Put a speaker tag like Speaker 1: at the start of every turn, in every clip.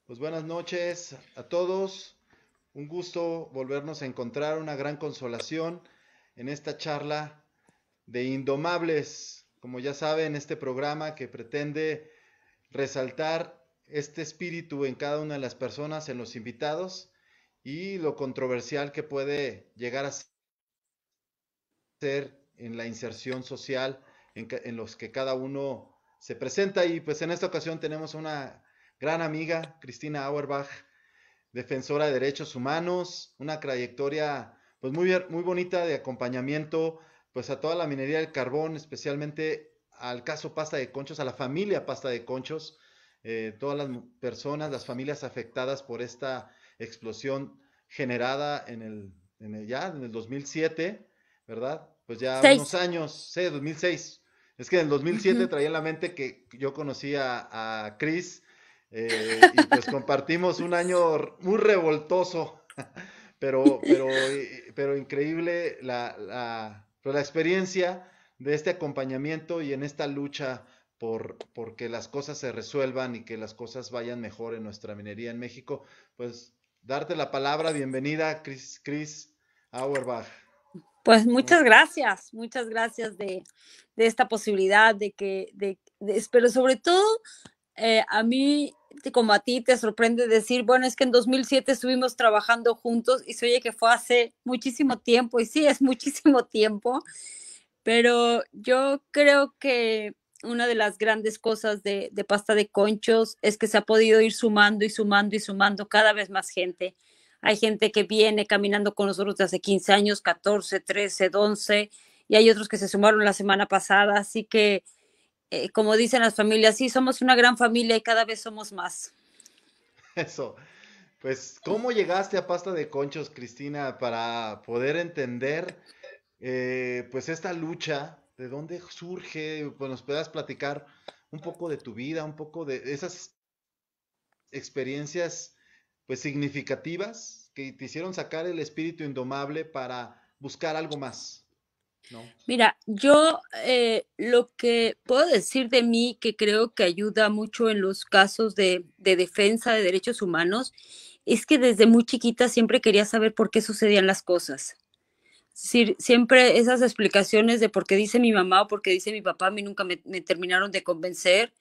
Speaker 1: Pues buenas noches a todos. Un gusto volvernos a encontrar, una gran consolación en esta charla de Indomables. Como ya saben, este programa que pretende resaltar este espíritu en cada una de las personas, en los invitados, y lo controversial que puede llegar a ser en la inserción social en los que cada uno se presenta. Y pues en esta ocasión tenemos una gran amiga, Cristina Auerbach, defensora de derechos humanos, una trayectoria pues muy bonita de acompañamiento pues a toda la minería del carbón, especialmente al caso Pasta de Conchos, a la familia Pasta de Conchos, todas las personas, las familias afectadas por esta explosión generada en el 2007, ¿verdad? Pues ya unos
Speaker 2: 6.
Speaker 1: años, sí, 2006. Es que en el 2007
Speaker 2: Ujú.
Speaker 1: traía en la mente que yo conocí a Chris, y pues compartimos un año muy revoltoso, pero increíble pues la experiencia de este acompañamiento y en esta lucha por que las cosas se resuelvan y que las cosas vayan mejor en nuestra minería en México. Pues darte la palabra, bienvenida, Chris Auerbach.
Speaker 2: Pues
Speaker 1: ¿Cómo?
Speaker 2: muchas gracias de esta posibilidad pero sobre todo a mí, como a ti, te sorprende decir, bueno, es que en 2007 estuvimos trabajando juntos y se oye que fue hace muchísimo tiempo, y sí, es muchísimo tiempo, pero yo creo que una de las grandes cosas de Pasta de Conchos es que se ha podido ir sumando y sumando y sumando cada vez más gente. Hay gente que viene caminando con nosotros desde hace 15 años, 14, 13, 11, y hay otros que se sumaron la semana pasada, así que, como dicen las familias, sí, somos una gran familia y cada vez somos más.
Speaker 1: Eso. Pues, ¿cómo llegaste a Pasta de Conchos, Cristina, para poder entender pues esta lucha? ¿De dónde surge? Pues nos puedas platicar un poco de tu vida, un poco de esas experiencias pues significativas que te hicieron sacar el espíritu indomable para buscar algo más, ¿no?
Speaker 2: Mira, yo lo que puedo decir de mí, que creo que ayuda mucho en los casos de defensa de derechos humanos, es que desde muy chiquita siempre quería saber por qué sucedían las cosas. Es decir, siempre esas explicaciones de por qué dice mi mamá o por qué dice mi papá, a mí nunca me terminaron de convencer,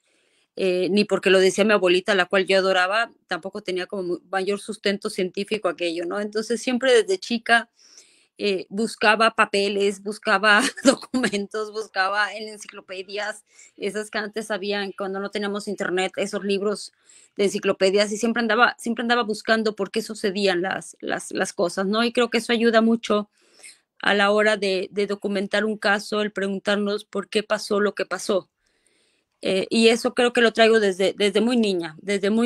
Speaker 2: ni porque lo decía mi abuelita, la cual yo adoraba, tampoco tenía como mayor sustento científico aquello, ¿no? Entonces siempre desde chica buscaba papeles, buscaba documentos, buscaba en enciclopedias, esas que antes habían cuando no teníamos internet, esos libros de enciclopedias, y siempre andaba buscando por qué sucedían las cosas, ¿no? Y creo que eso ayuda mucho a la hora de documentar un caso, el preguntarnos por qué pasó lo que pasó. Y eso creo que lo traigo desde desde muy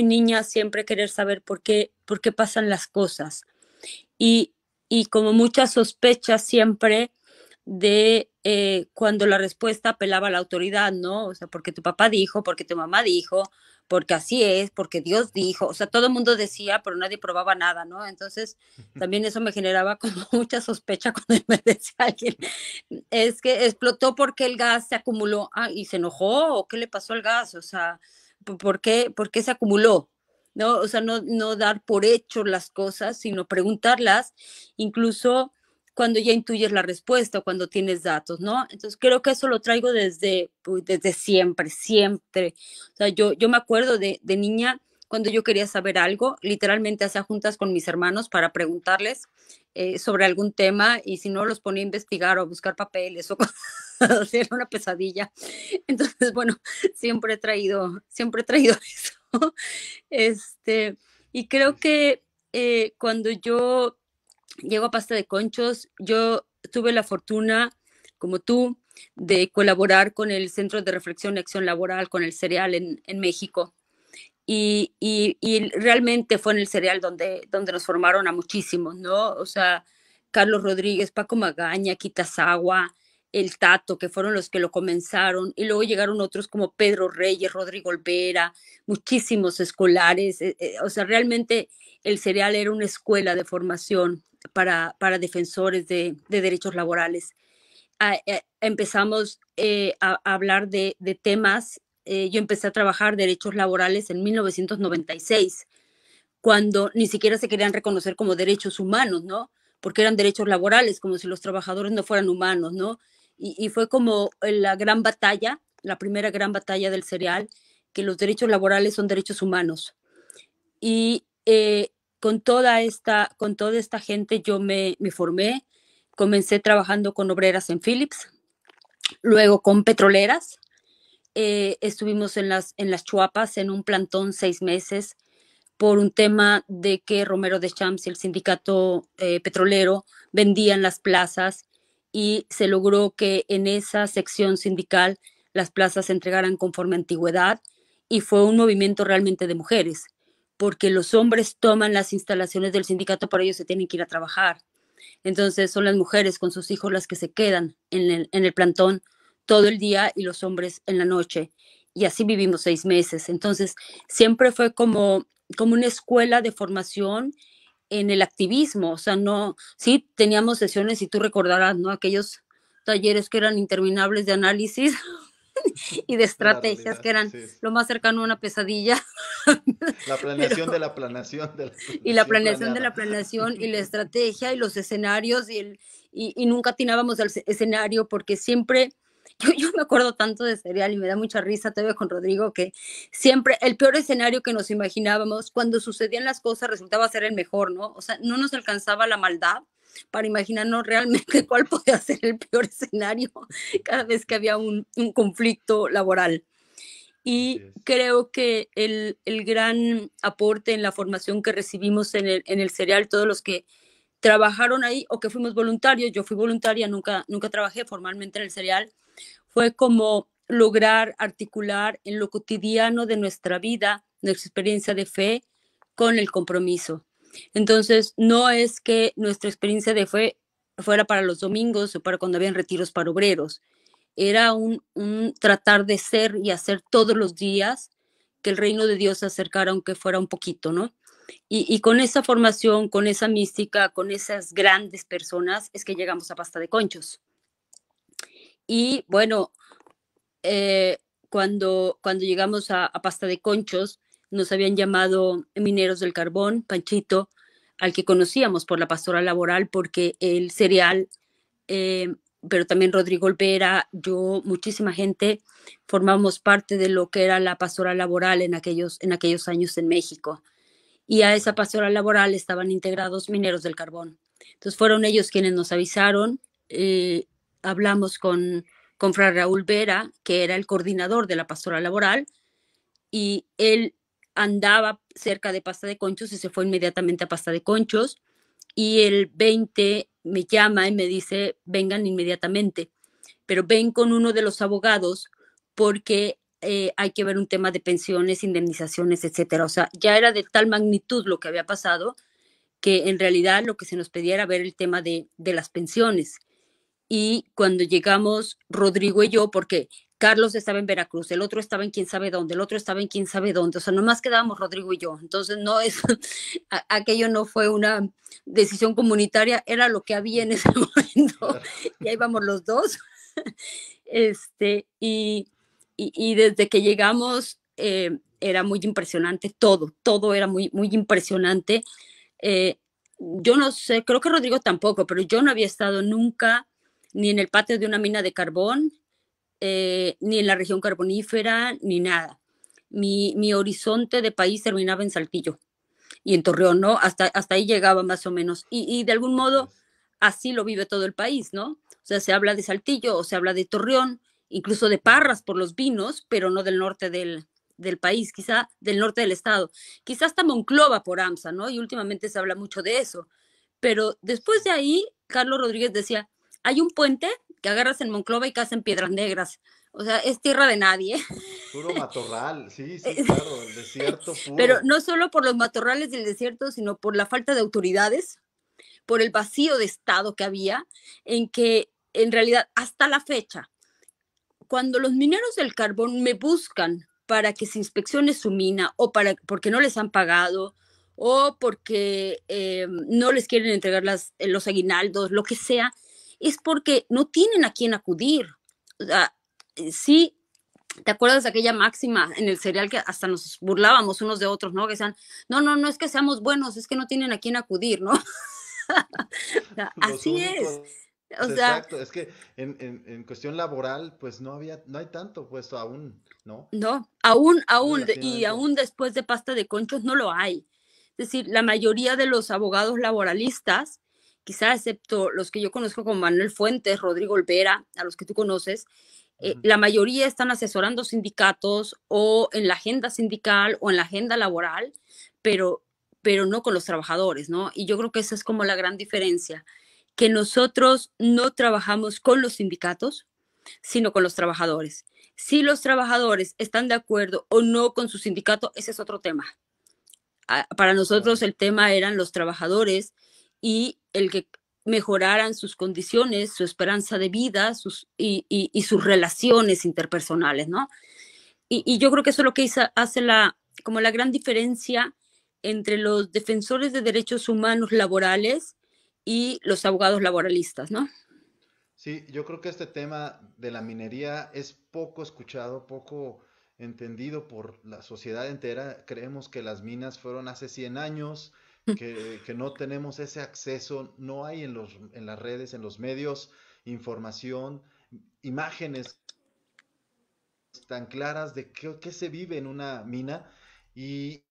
Speaker 2: niña siempre querer saber por qué pasan las cosas. Y, y como muchas sospechas siempre de cuando la respuesta apelaba a la autoridad, ¿no? O sea, porque tu papá dijo, porque tu mamá dijo, porque así es, porque Dios dijo, o sea, todo el mundo decía, pero nadie probaba nada, ¿no? Entonces, también eso me generaba como mucha sospecha cuando me decía alguien, es que explotó porque el gas se acumuló, ah, y se enojó, o qué le pasó al gas, o sea, por qué se acumuló? ¿No? O sea, no dar por hecho las cosas, sino preguntarlas, incluso cuando ya intuyes la respuesta o cuando tienes datos, ¿no? Entonces creo que eso lo traigo desde siempre, siempre. O sea, yo me acuerdo de niña, cuando yo quería saber algo, literalmente hacía juntas con mis hermanos para preguntarles sobre algún tema, y si no los ponía a investigar o a buscar papeles o cosas así, era una pesadilla. Entonces, bueno, siempre he traído eso. Este, y
Speaker 1: Sí,
Speaker 2: creo
Speaker 1: sí.
Speaker 2: que cuando yo llego a Pasta de Conchos, yo tuve la fortuna, como tú, de colaborar con el Centro de Reflexión y Acción Laboral, con el Cereal en México. Y realmente fue en el Cereal donde nos formaron a muchísimos, ¿no? O sea, Carlos Rodríguez, Paco Magaña, Quitasawa, el Tato, que fueron los que lo comenzaron, y luego llegaron otros como Pedro Reyes, Rodrigo Olvera, muchísimos escolares. O sea, realmente el Cereal era una escuela de formación para defensores de derechos laborales. Empezamos a hablar de temas. Yo empecé a trabajar derechos laborales en 1996. cuando ni siquiera se querían reconocer como derechos humanos, ¿no? Porque eran derechos laborales, como si los trabajadores no fueran humanos, ¿no? Y fue como la gran batalla, la primera gran batalla del cereal, que los derechos laborales son derechos humanos. Y con toda esta gente yo me formé, comencé trabajando con obreras en Philips, luego con petroleras, estuvimos en las Chuapas en un plantón 6 meses por un tema de que Romero de Champs y el sindicato petrolero vendían las plazas y se logró que en esa sección sindical las plazas se entregaran conforme a antigüedad y fue un movimiento realmente de mujeres, porque los hombres toman las instalaciones del sindicato, pero ellos se tienen que ir a trabajar. Entonces son las mujeres con sus hijos las que se quedan en el plantón todo el día y los hombres en la noche. Y así vivimos 6 meses. Entonces siempre fue como una escuela de formación en el activismo. O sea, no, sí teníamos sesiones, y tú recordarás, ¿no? Aquellos talleres que eran interminables de análisis y de
Speaker 1: De la
Speaker 2: estrategias
Speaker 1: realidad,
Speaker 2: que eran
Speaker 1: sí.
Speaker 2: lo más cercano a una pesadilla.
Speaker 1: La planeación
Speaker 2: Pero
Speaker 1: de la planeación de la
Speaker 2: y la
Speaker 1: planeación
Speaker 2: planeación de
Speaker 1: planeada.
Speaker 2: la planeación y la estrategia y los escenarios y nunca atinábamos al escenario porque siempre, yo me acuerdo tanto de Serial y me da mucha risa todavía con Rodrigo que siempre el peor escenario que nos imaginábamos cuando sucedían las cosas resultaba ser el mejor, ¿no? O sea, no nos alcanzaba la maldad para imaginarnos realmente cuál podía ser el peor escenario cada vez que había un conflicto laboral.
Speaker 1: Así
Speaker 2: Y
Speaker 1: es.
Speaker 2: creo que el gran aporte en la formación que recibimos en el cereal, todos los que trabajaron ahí o que fuimos voluntarios, yo fui voluntaria, nunca trabajé formalmente en el cereal, fue como lograr articular en lo cotidiano de nuestra vida, nuestra experiencia de fe con el compromiso. Entonces, no es que nuestra experiencia de fe fuera para los domingos o para cuando habían retiros para obreros, era un tratar de ser y hacer todos los días que el reino de Dios se acercara, aunque fuera un poquito, ¿no? Y con esa formación, con esa mística, con esas grandes personas, es que llegamos a Pasta de Conchos. Y bueno, eh, cuando llegamos a Pasta de Conchos, nos habían llamado Mineros del Carbón, Panchito, al que conocíamos por la pastora laboral, porque el cereal eh, pero también Rodrigo Olvera, yo, muchísima gente, formamos parte de lo que era la pastoral laboral en aquellos años en México. Y a esa pastoral laboral estaban integrados Mineros del Carbón. Entonces fueron ellos quienes nos avisaron, hablamos con Fray Raúl Vera, que era el coordinador de la pastoral laboral, y él andaba cerca de Pasta de Conchos y se fue inmediatamente a Pasta de Conchos y el 20 me llama y me dice, vengan inmediatamente, pero ven con uno de los abogados porque hay que ver un tema de pensiones, indemnizaciones, etcétera. O sea, ya era de tal magnitud lo que había pasado que en realidad lo que se nos pedía era ver el tema de las pensiones. Y cuando llegamos, Rodrigo y yo, porque Carlos estaba en Veracruz, el otro estaba en quién sabe dónde, el otro estaba en quién sabe dónde, o sea, nomás quedábamos Rodrigo y yo. Entonces, no es, aquello no fue una decisión comunitaria, era lo que había en ese momento.
Speaker 1: Claro.
Speaker 2: Y ahí vamos los dos. Este, y desde que llegamos era muy impresionante, todo era muy impresionante. Eh, yo no sé, creo que Rodrigo tampoco, pero yo no había estado nunca ni en el patio de una mina de carbón, ni en la región carbonífera, ni nada. Mi horizonte de país terminaba en Saltillo y en Torreón, ¿no? Hasta ahí llegaba más o menos. Y de algún
Speaker 1: Así
Speaker 2: modo
Speaker 1: es.
Speaker 2: así lo vive todo el país, ¿no? O sea, se habla de Saltillo o se habla de Torreón, incluso de Parras por los vinos, pero no del norte del país, quizá del norte del estado. Quizá hasta Monclova por AMSA, ¿no? Y últimamente se habla mucho de eso. Pero después de ahí, Carlos Rodríguez decía, hay un puente que agarras en Monclova y caes en Piedras Negras. O sea, es tierra de nadie.
Speaker 1: Puro matorral, sí, sí, claro, el desierto
Speaker 2: Pero
Speaker 1: puro.
Speaker 2: no solo por los matorrales del desierto, sino por la falta de autoridades, por el vacío de Estado que había, en que en realidad hasta la fecha, cuando los mineros del carbón me buscan para que se inspeccione su mina o porque no les han pagado o porque no les quieren entregar los aguinaldos, lo que sea, es porque no tienen a quién acudir. O sea, sí ¿Te acuerdas de aquella máxima en el serial que hasta nos burlábamos unos de otros, ¿no? Que decían, no, no, no es que seamos buenos, es que no tienen a quién acudir, ¿no? O sea,
Speaker 1: Los
Speaker 2: así es.
Speaker 1: únicos,
Speaker 2: O sea,
Speaker 1: exacto, es que en cuestión laboral, pues no hay tanto puesto aún, ¿no?
Speaker 2: no, y
Speaker 1: Relativamente.
Speaker 2: aún después de pasta de conchos no lo hay. Es decir, la mayoría de los abogados laboralistas, quizá excepto los que yo conozco como Manuel Fuentes, Rodrigo Olvera, a los que tú conoces,
Speaker 1: Ujú.
Speaker 2: la mayoría están asesorando sindicatos o en la agenda sindical o en la agenda laboral, pero, pero no con los trabajadores, ¿no? Y yo creo que esa es como la gran diferencia, que nosotros no trabajamos con los sindicatos, sino con los trabajadores. Si los trabajadores están de acuerdo o no con su sindicato, ese es otro tema. Para nosotros
Speaker 1: Claro.
Speaker 2: el tema eran los trabajadores y el que mejoraran sus condiciones, su esperanza de vida y sus relaciones interpersonales, ¿no? Y yo creo que eso es lo que hace como la gran diferencia entre los defensores de derechos humanos laborales y los abogados laboralistas, ¿no?
Speaker 1: Sí, yo creo que este tema de la minería es poco escuchado, poco entendido por la sociedad entera. Creemos que las minas fueron hace 100 años, que no tenemos ese acceso, no hay en las redes, en los medios, información, imágenes tan claras de qué se vive en una mina. Y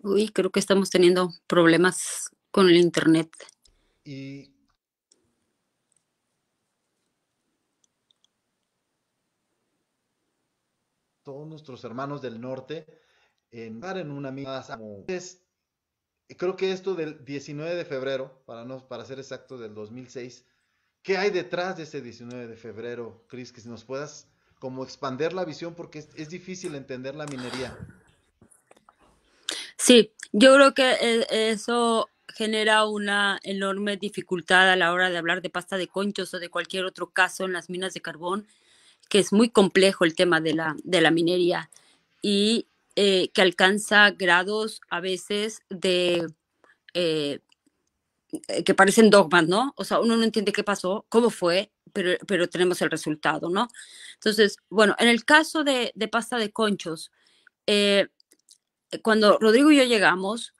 Speaker 2: Uy, creo que estamos teniendo problemas con el internet.
Speaker 1: y todos nuestros hermanos del norte en una mina como creo que esto del 19 de febrero, para ser exacto, del 2006, ¿qué hay detrás de ese 19 de febrero, Chris? Que si nos puedas como expander la visión porque es difícil entender la minería.
Speaker 2: Sí, yo creo que eso genera una enorme dificultad a la hora de hablar de pasta de conchos o de cualquier otro caso en las minas de carbón, que es muy complejo el tema de la minería y que alcanza grados a veces eh, que parecen dogmas, ¿no? O sea, uno no entiende qué pasó, cómo fue, pero tenemos el resultado, ¿no? Entonces, bueno, en el caso de pasta de conchos, eh, cuando Rodrigo y yo llegamos,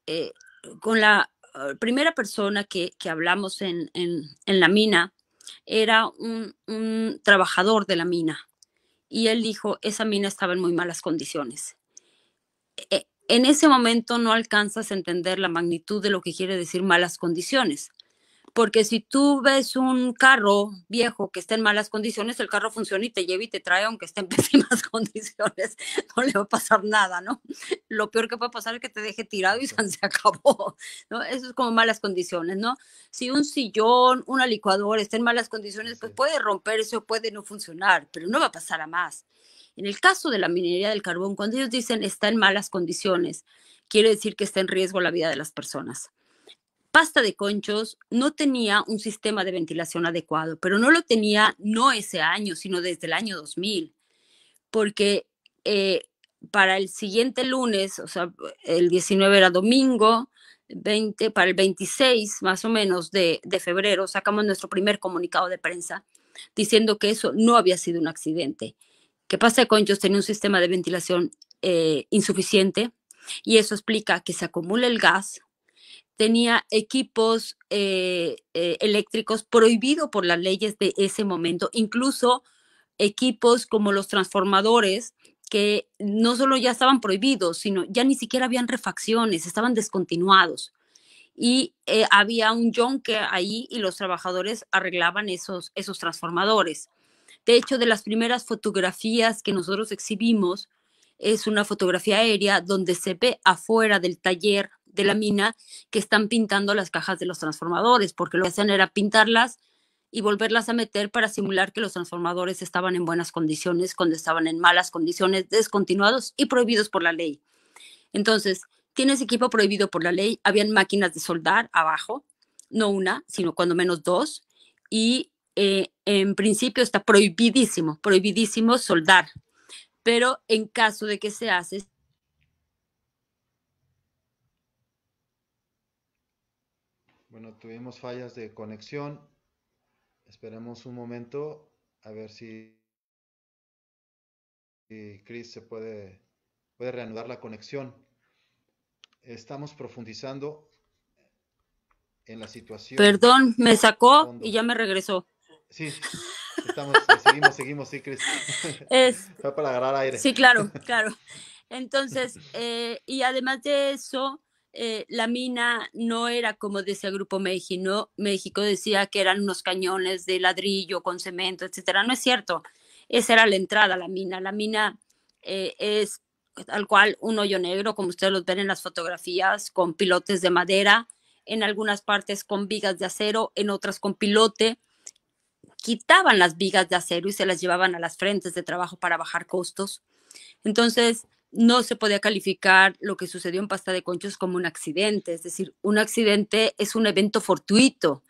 Speaker 2: eh, con la primera persona que hablamos en la mina, era un trabajador de la mina. Y él dijo, esa mina estaba en muy malas condiciones. En ese momento no alcanzas a entender la magnitud de lo que quiere decir malas condiciones. Porque si tú ves un carro viejo que está en malas condiciones, el carro funciona y te lleva y te trae aunque esté en pésimas condiciones. No le va a pasar nada, ¿no? Lo peor que puede pasar es que te deje tirado y se
Speaker 1: Exacto.
Speaker 2: acabó, ¿no? Eso es como malas condiciones, ¿no? Si un sillón, una licuadora está en malas condiciones,
Speaker 1: Así
Speaker 2: pues
Speaker 1: es.
Speaker 2: puede romperse o puede no funcionar, pero no va a pasar a más. En el caso de la minería del carbón, cuando ellos dicen está en malas condiciones, quiere decir que está en riesgo la vida de las personas. Pasta de conchos no tenía un sistema de ventilación adecuado, pero no lo tenía no ese año, sino desde el año 2000, porque eh, para el siguiente lunes, o sea, el 19 era domingo, 20, para el 26 más o menos de febrero, sacamos nuestro primer comunicado de prensa diciendo que eso no había sido un accidente, que Pasta de Conchos tenía un sistema de ventilación insuficiente y eso explica que se acumula el gas, tenía equipos eléctricos prohibidos por las leyes de ese momento, incluso equipos como los transformadores que no solo ya estaban prohibidos, sino ya ni siquiera habían refacciones, estaban descontinuados. Y había un yonque ahí y los trabajadores arreglaban esos transformadores. De hecho, de las primeras fotografías que nosotros exhibimos, es una fotografía aérea donde se ve afuera del taller de la mina que están pintando las cajas de los transformadores, porque lo que hacían era pintarlas y volverlas a meter para simular que los transformadores estaban en buenas condiciones cuando estaban en malas condiciones, descontinuados y prohibidos por la ley. Entonces, tienes equipo prohibido por la ley, habían máquinas de soldar abajo, no una, sino cuando menos dos, y en principio está prohibidísimo, prohibidísimo soldar, pero en caso de que se hace,
Speaker 1: Bueno, tuvimos fallas de conexión. Esperemos un momento a ver si Chris puede reanudar la conexión. Estamos profundizando en la situación
Speaker 2: Perdón, me
Speaker 1: de
Speaker 2: sacó y
Speaker 1: fondo.
Speaker 2: ya me regresó.
Speaker 1: Sí, seguimos, sí, Chris.
Speaker 2: Es,
Speaker 1: Fue para agarrar aire.
Speaker 2: sí, claro, claro. Entonces, y además de eso, la mina no era como decía Grupo México, ¿no? México decía que eran unos cañones de ladrillo con cemento, etcétera. No es cierto. Esa era la entrada a la mina. La mina es tal cual un hoyo negro, como ustedes los ven en las fotografías, con pilotes de madera, en algunas partes con vigas de acero, en otras con pilote. Quitaban las vigas de acero y se las llevaban a las frentes de trabajo para bajar costos. Entonces, no se podía calificar lo que sucedió en Pasta de Conchos como un accidente. Es decir, un accidente es un evento fortuito.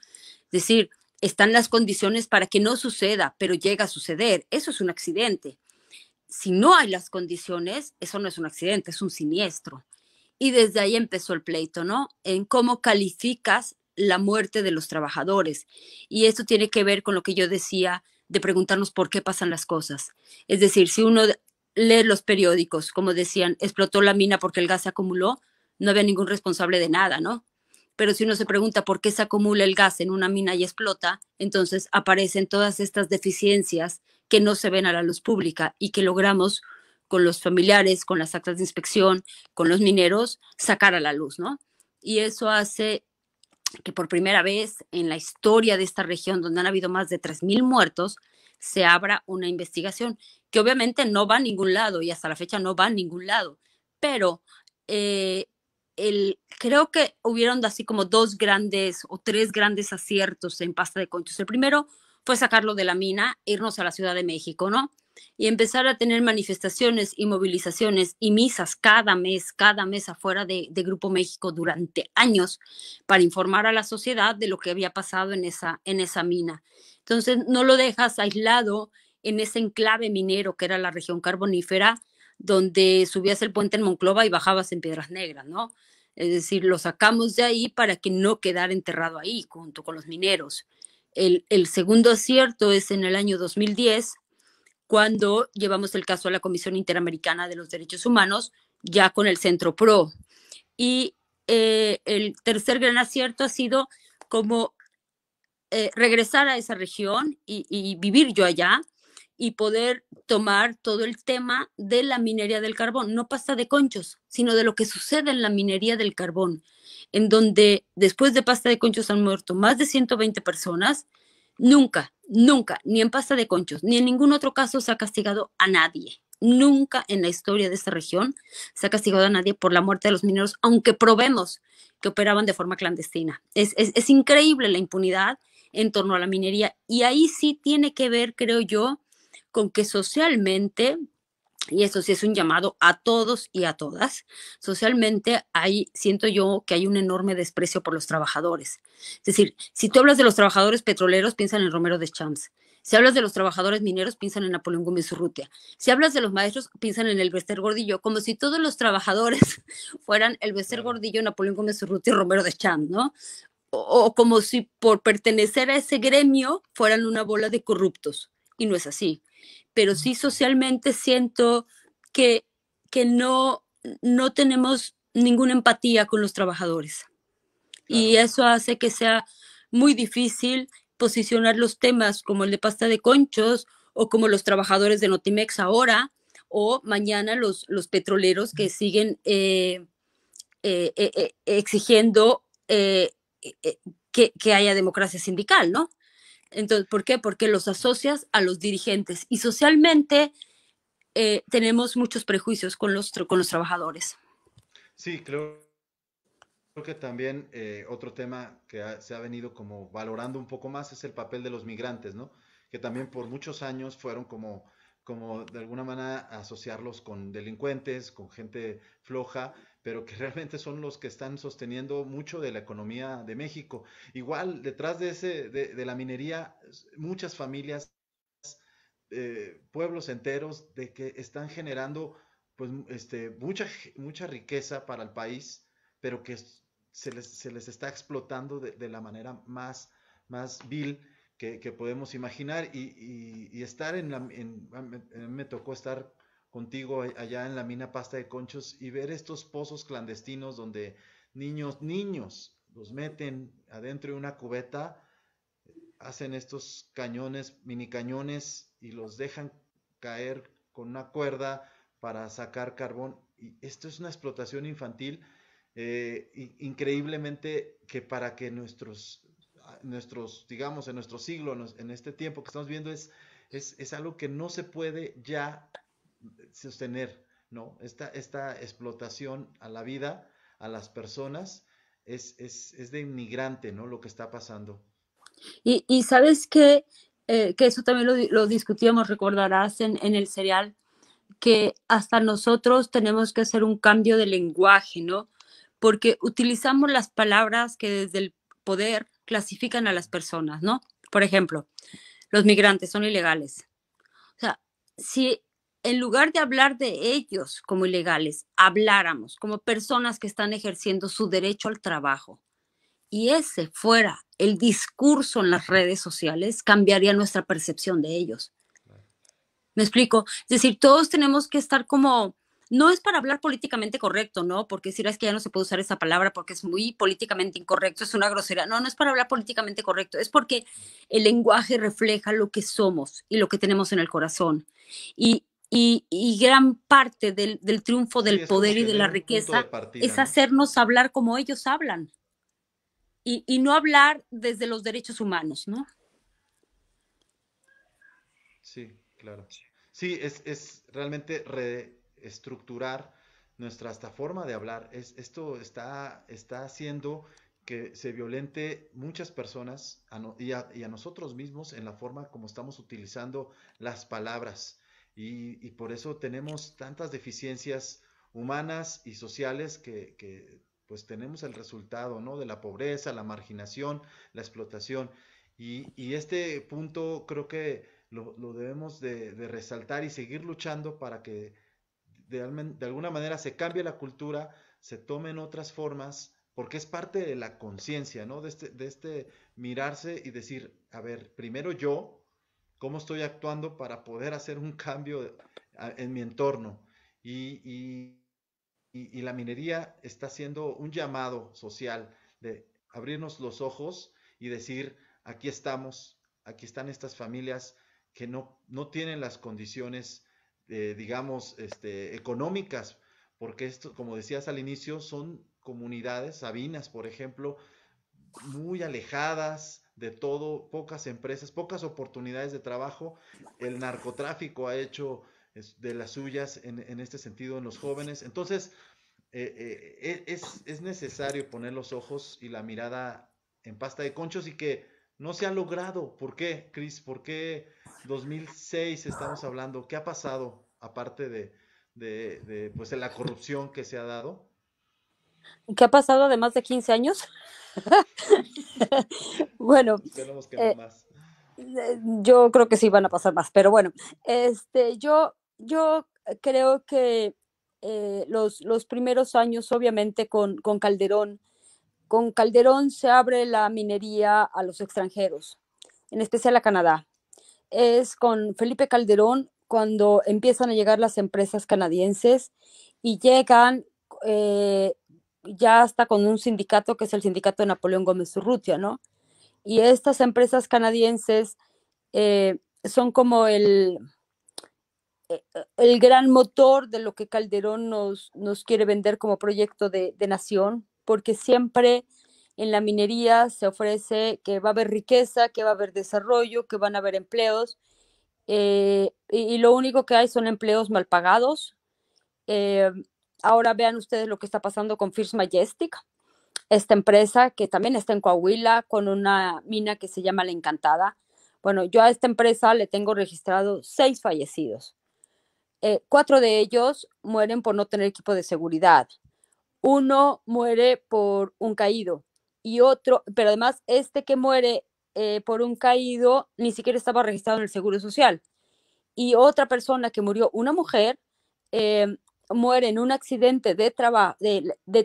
Speaker 2: Es decir, están las condiciones para que no suceda, pero llega a suceder. Eso es un accidente. Si no hay las condiciones, eso no es un accidente, es un siniestro. Y desde ahí empezó el pleito, ¿no? En cómo calificas la muerte de los trabajadores. Y esto tiene que ver con lo que yo decía de preguntarnos por qué pasan las cosas. Es decir, si uno lee los periódicos, como decían, explotó la mina porque el gas se acumuló, no había ningún responsable de nada, ¿no? Pero si uno se pregunta por qué se acumula el gas en una mina y explota, entonces aparecen todas estas deficiencias que no se ven a la luz pública y que logramos con los familiares, con las actas de inspección, con los mineros, sacar a la luz, ¿no? Y eso hace que por primera vez en la historia de esta región, donde han habido más de 3,000 muertos, se abra una investigación que obviamente no va a ningún lado y hasta la fecha no va a ningún lado, pero eh, creo que hubieron así como dos grandes o tres grandes aciertos en Pasta de Conchos. El primero fue sacarlo de la mina, irnos a la Ciudad de México, ¿no? Y empezar a tener manifestaciones y movilizaciones y misas cada mes afuera de Grupo México durante años para informar a la sociedad de lo que había pasado en esa mina. Entonces, no lo dejas aislado en ese enclave minero que era la región carbonífera, donde subías el puente en Monclova y bajabas en Piedras Negras, ¿no? Es decir, lo sacamos de ahí para que no quedara enterrado ahí junto con los mineros. El segundo acierto es en el año 2010, cuando llevamos el caso a la Comisión Interamericana de los Derechos Humanos, ya con el Centro PRO. Y el tercer gran acierto ha sido como regresar a esa región y vivir yo allá y poder tomar todo el tema de la minería del carbón, no Pasta de Conchos, sino de lo que sucede en la minería del carbón, en donde después de Pasta de Conchos han muerto más de 120 personas. Nunca, nunca, ni en Pasta de Conchos, ni en ningún otro caso se ha castigado a nadie. Nunca en la historia de esta región se ha castigado a nadie por la muerte de los mineros, aunque probemos que operaban de forma clandestina. Es increíble la impunidad en torno a la minería. Y ahí sí tiene que ver, creo yo, con que socialmente, y eso sí es un llamado a todos y a todas, socialmente hay, siento yo que hay un enorme desprecio por los trabajadores. Es decir, si tú hablas de los trabajadores petroleros, piensan en Romero de Champs. Si hablas de los trabajadores mineros, piensan en Napoleón Gómez Urrutia. Si hablas de los maestros, piensan en el Bester Gordillo, como si todos los trabajadores fueran el Bester
Speaker 1: Claro.
Speaker 2: Gordillo, Napoleón Gómez Urrutia y Romero de Champs, ¿no? O como si por pertenecer a ese gremio fueran una bola de corruptos. Y no es así. Pero sí socialmente siento que, que no tenemos ninguna empatía con los trabajadores. Y
Speaker 1: Claro.
Speaker 2: eso hace que sea muy difícil posicionar los temas como el de Pasta de Conchos o como los trabajadores de Notimex ahora o mañana los petroleros que siguen exigiendo que haya democracia sindical, ¿no? Entonces, ¿por qué? Porque los asocias a los dirigentes y socialmente tenemos muchos prejuicios con los trabajadores.
Speaker 1: Sí, creo que también otro tema que se ha venido como valorando un poco más es el papel de los migrantes, ¿no? Que también por muchos años fueron como de alguna manera asociarlos con delincuentes, con gente floja, pero que realmente son los que están sosteniendo mucho de la economía de México. Igual, detrás de la minería, muchas familias, pueblos enteros de que están generando pues mucha riqueza para el país, pero que se les está explotando de la manera más vil que podemos imaginar y estar me tocó estar contigo allá en la mina Pasta de Conchos y ver estos pozos clandestinos donde niños los meten adentro de una cubeta, hacen estos cañones, mini cañones y los dejan caer con una cuerda para sacar carbón. Y esto es una explotación infantil increíblemente que para que digamos, en nuestro siglo, en este tiempo que estamos viendo, es algo que no se puede ya sostener, ¿no? Esta explotación a la vida, a las personas, es de inmigrante, ¿no? Lo que está pasando.
Speaker 2: Y sabes que eso también lo discutíamos, recordarás, en el serial, que hasta nosotros tenemos que hacer un cambio de lenguaje, ¿no? Porque utilizamos las palabras que desde el poder clasifican a las personas, ¿no? Por ejemplo, los migrantes son ilegales. O sea, si en lugar de hablar de ellos como ilegales, habláramos como personas que están ejerciendo su derecho al trabajo y ese fuera el discurso en las redes sociales, cambiaría nuestra percepción de ellos. ¿Me explico? Es decir, todos tenemos que estar como, no es para hablar políticamente correcto, ¿no? Porque si es que ya no se puede usar esa palabra porque es muy políticamente incorrecto, es una grosería. No, no es para hablar políticamente correcto, es porque el lenguaje refleja lo que somos y lo que tenemos en el corazón. Y gran parte del triunfo
Speaker 1: Sí,
Speaker 2: del
Speaker 1: es como
Speaker 2: poder y de la
Speaker 1: tener un punto de
Speaker 2: riqueza
Speaker 1: partida,
Speaker 2: es
Speaker 1: ¿no?
Speaker 2: hacernos hablar como ellos hablan y no hablar desde los derechos humanos, ¿no?
Speaker 1: Sí, claro. Sí, es realmente reestructurar nuestra hasta forma de hablar. Esto está haciendo que se violente muchas personas y a nosotros mismos en la forma como estamos utilizando las palabras. Y por eso tenemos tantas deficiencias humanas y sociales pues tenemos el resultado, ¿no? De la pobreza, la marginación, la explotación. Y este punto creo que lo debemos de resaltar y seguir luchando para que de alguna manera se cambie la cultura, se tomen otras formas, porque es parte de la conciencia, ¿no? De este mirarse y decir, a ver, primero yo, ¿cómo estoy actuando para poder hacer un cambio en mi entorno? Y, y, y la minería está haciendo un llamado social de abrirnos los ojos y decir, aquí estamos, aquí están estas familias que no tienen las condiciones, digamos, económicas, porque esto, como decías al inicio, son comunidades, Sabinas, por ejemplo, muy alejadas de todo, pocas empresas, pocas oportunidades de trabajo. El narcotráfico ha hecho de las suyas en este sentido en los jóvenes. Entonces, es necesario poner los ojos y la mirada en Pasta de Conchos y que no se ha logrado. ¿Por qué, Cris? ¿Por qué 2006 estamos hablando? ¿Qué ha pasado aparte pues, de la corrupción que se ha dado?
Speaker 2: ¿Qué ha pasado además de 15 años? Bueno,
Speaker 1: Esperemos que no
Speaker 2: eh,
Speaker 1: más.
Speaker 2: yo creo que sí van a pasar más, pero bueno, yo creo que los primeros años, obviamente, con Calderón se abre la minería a los extranjeros, en especial a Canadá. Es con Felipe Calderón cuando empiezan a llegar las empresas canadienses y llegan ya hasta con un sindicato que es el sindicato de Napoleón Gómez Urrutia, ¿no? Y estas empresas canadienses son como el gran motor de lo que Calderón nos quiere vender como proyecto de nación, porque siempre en la minería se ofrece que va a haber riqueza, que va a haber desarrollo, que van a haber empleos, y lo único que hay son empleos mal pagados. Eh, Ahora vean ustedes lo que está pasando con First Majestic, esta empresa que también está en Coahuila con una mina que se llama La Encantada. Bueno, yo a esta empresa le tengo registrado 6 fallecidos. 4 de ellos mueren por no tener equipo de seguridad. Uno muere por un caído y otro, pero además este que muere por un caído ni siquiera estaba registrado en el Seguro Social. Y otra persona que murió, una mujer, eh, muere en un accidente de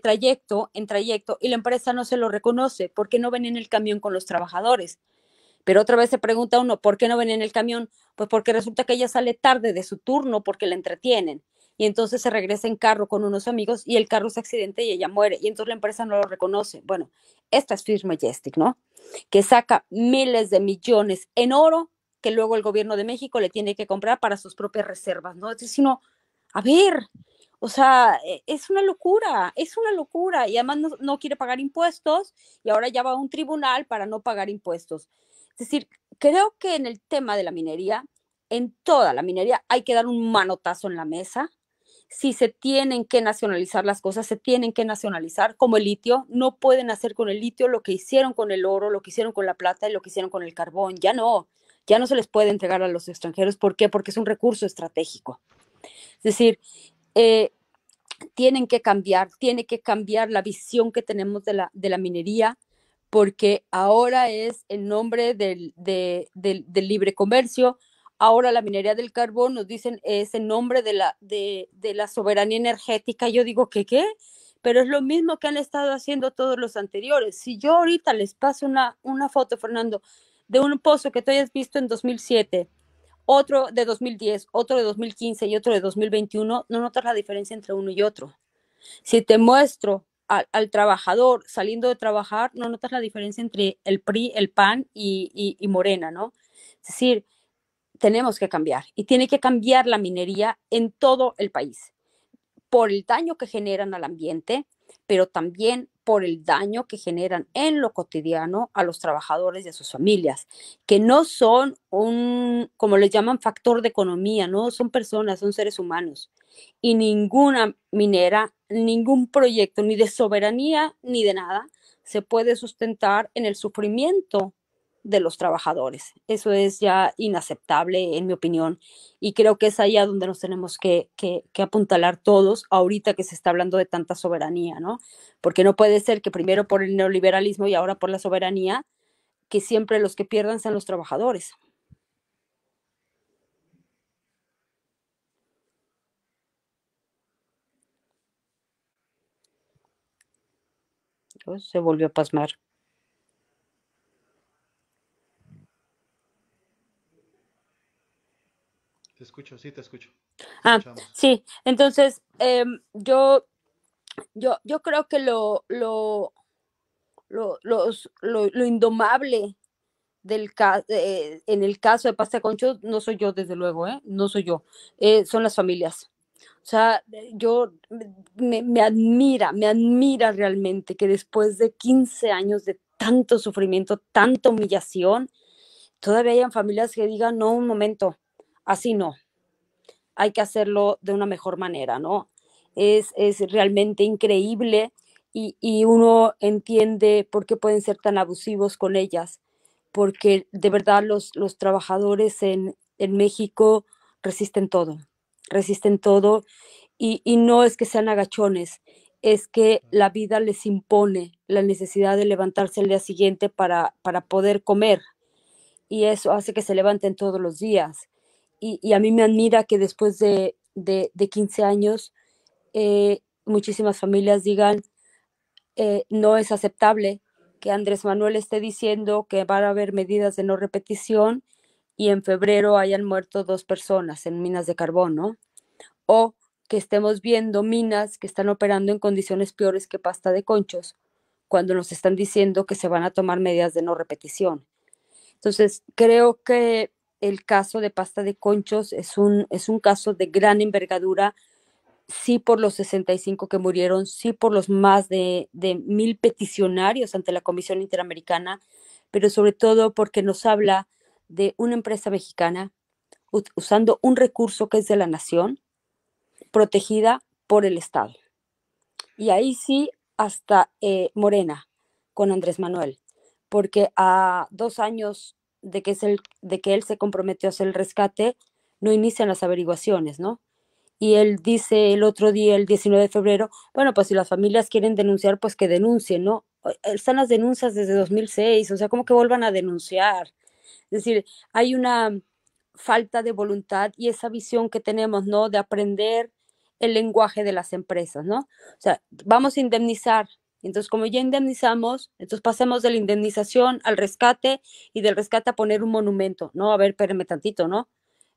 Speaker 2: trayecto, en trayecto, y la empresa no se lo reconoce porque no ven en el camión con los trabajadores. Pero otra vez se pregunta uno, ¿por qué no ven en el camión? Pues porque resulta que ella sale tarde de su turno porque la entretienen. Y entonces se regresa en carro con unos amigos y el carro se accidenta y ella muere. Y entonces la empresa no lo reconoce. Bueno, esta es First Majestic, ¿no? Que saca miles de millones en oro que luego el gobierno de México le tiene que comprar para sus propias reservas, ¿no? Entonces, sino, a ver, o sea, es una locura. Y además no quiere pagar impuestos y ahora ya va a un tribunal para no pagar impuestos. Es decir, creo que en el tema de la minería, en toda la minería, hay que dar un manotazo en la mesa. Si se tienen que nacionalizar las cosas, se tienen que nacionalizar, como el litio. No pueden hacer con el litio lo que hicieron con el oro, lo que hicieron con la plata y lo que hicieron con el carbón. Ya no se les puede entregar a los extranjeros. ¿Por qué? Porque es un recurso estratégico. Es decir, eh, tiene que cambiar la visión que tenemos de la minería, porque ahora es en nombre del libre comercio. Ahora la minería del carbón nos dicen es en nombre de la soberanía energética. Yo digo que qué, pero es lo mismo que han estado haciendo todos los anteriores. Si yo ahorita les paso una foto, Fernando, de un pozo que tú hayas visto en 2007, otro de 2010, otro de 2015 y otro de 2021, no notas la diferencia entre uno y otro. Si te muestro al trabajador saliendo de trabajar, no notas la diferencia entre el PRI, el PAN y Morena, ¿no? Es decir, tenemos que cambiar y tiene que cambiar la minería en todo el país por el daño que generan al ambiente, pero también por el daño que generan en lo cotidiano a los trabajadores y a sus familias, que no son como les llaman, factor de economía, no son personas, son seres humanos. Y ninguna minera, ningún proyecto, ni de soberanía, ni de nada, se puede sustentar en el sufrimiento de los trabajadores. Eso es ya inaceptable, en mi opinión, y creo que es ahí a donde nos tenemos que apuntalar todos, ahorita que se está hablando de tanta soberanía, ¿no? Porque no puede ser que primero por el neoliberalismo y ahora por la soberanía, que siempre los que pierdan sean los trabajadores. Entonces, se volvió a pasmar.
Speaker 1: Te escucho, sí, te escucho. Te
Speaker 2: Ah,
Speaker 1: escuchamos.
Speaker 2: sí, entonces yo creo que lo indomable en el caso de Pasta Concho, no soy yo, desde luego, ¿eh? No soy yo, son las familias. O sea, yo me admira realmente que después de 15 años de tanto sufrimiento, tanta humillación, todavía hayan familias que digan, no, un momento, así no, hay que hacerlo de una mejor manera, ¿no? Es realmente increíble y uno entiende por qué pueden ser tan abusivos con ellas, porque de verdad los trabajadores en México resisten todo y no es que sean agachones, es que la vida les impone la necesidad de levantarse el día siguiente para poder comer y eso hace que se levanten todos los días. Y a mí me admira que después de 15 años muchísimas familias digan, no es aceptable que Andrés Manuel esté diciendo que van a haber medidas de no repetición y en febrero hayan muerto 2 personas en minas de carbón, ¿no? O que estemos viendo minas que están operando en condiciones peores que Pasta de Conchos, cuando nos están diciendo que se van a tomar medidas de no repetición. Entonces, creo que el caso de Pasta de Conchos es un caso de gran envergadura, sí por los 65 que murieron, sí por los más de 1,000 peticionarios ante la Comisión Interamericana, pero sobre todo porque nos habla de una empresa mexicana usando un recurso que es de la nación, protegida por el Estado. Y ahí sí, hasta Morena, con Andrés Manuel, porque a 2 años de que él se comprometió a hacer el rescate, no inician las averiguaciones, ¿no? Y él dice el otro día, el 19 de febrero, bueno, pues si las familias quieren denunciar, pues que denuncien, ¿no? Están las denuncias desde 2006, o sea, ¿cómo que vuelvan a denunciar? Es decir, hay una falta de voluntad y esa visión que tenemos, ¿no? De aprender el lenguaje de las empresas, ¿no? O sea, vamos a indemnizar. Entonces, como ya indemnizamos, entonces pasemos de la indemnización al rescate y del rescate a poner un monumento, ¿no? A ver, espérenme tantito, ¿no?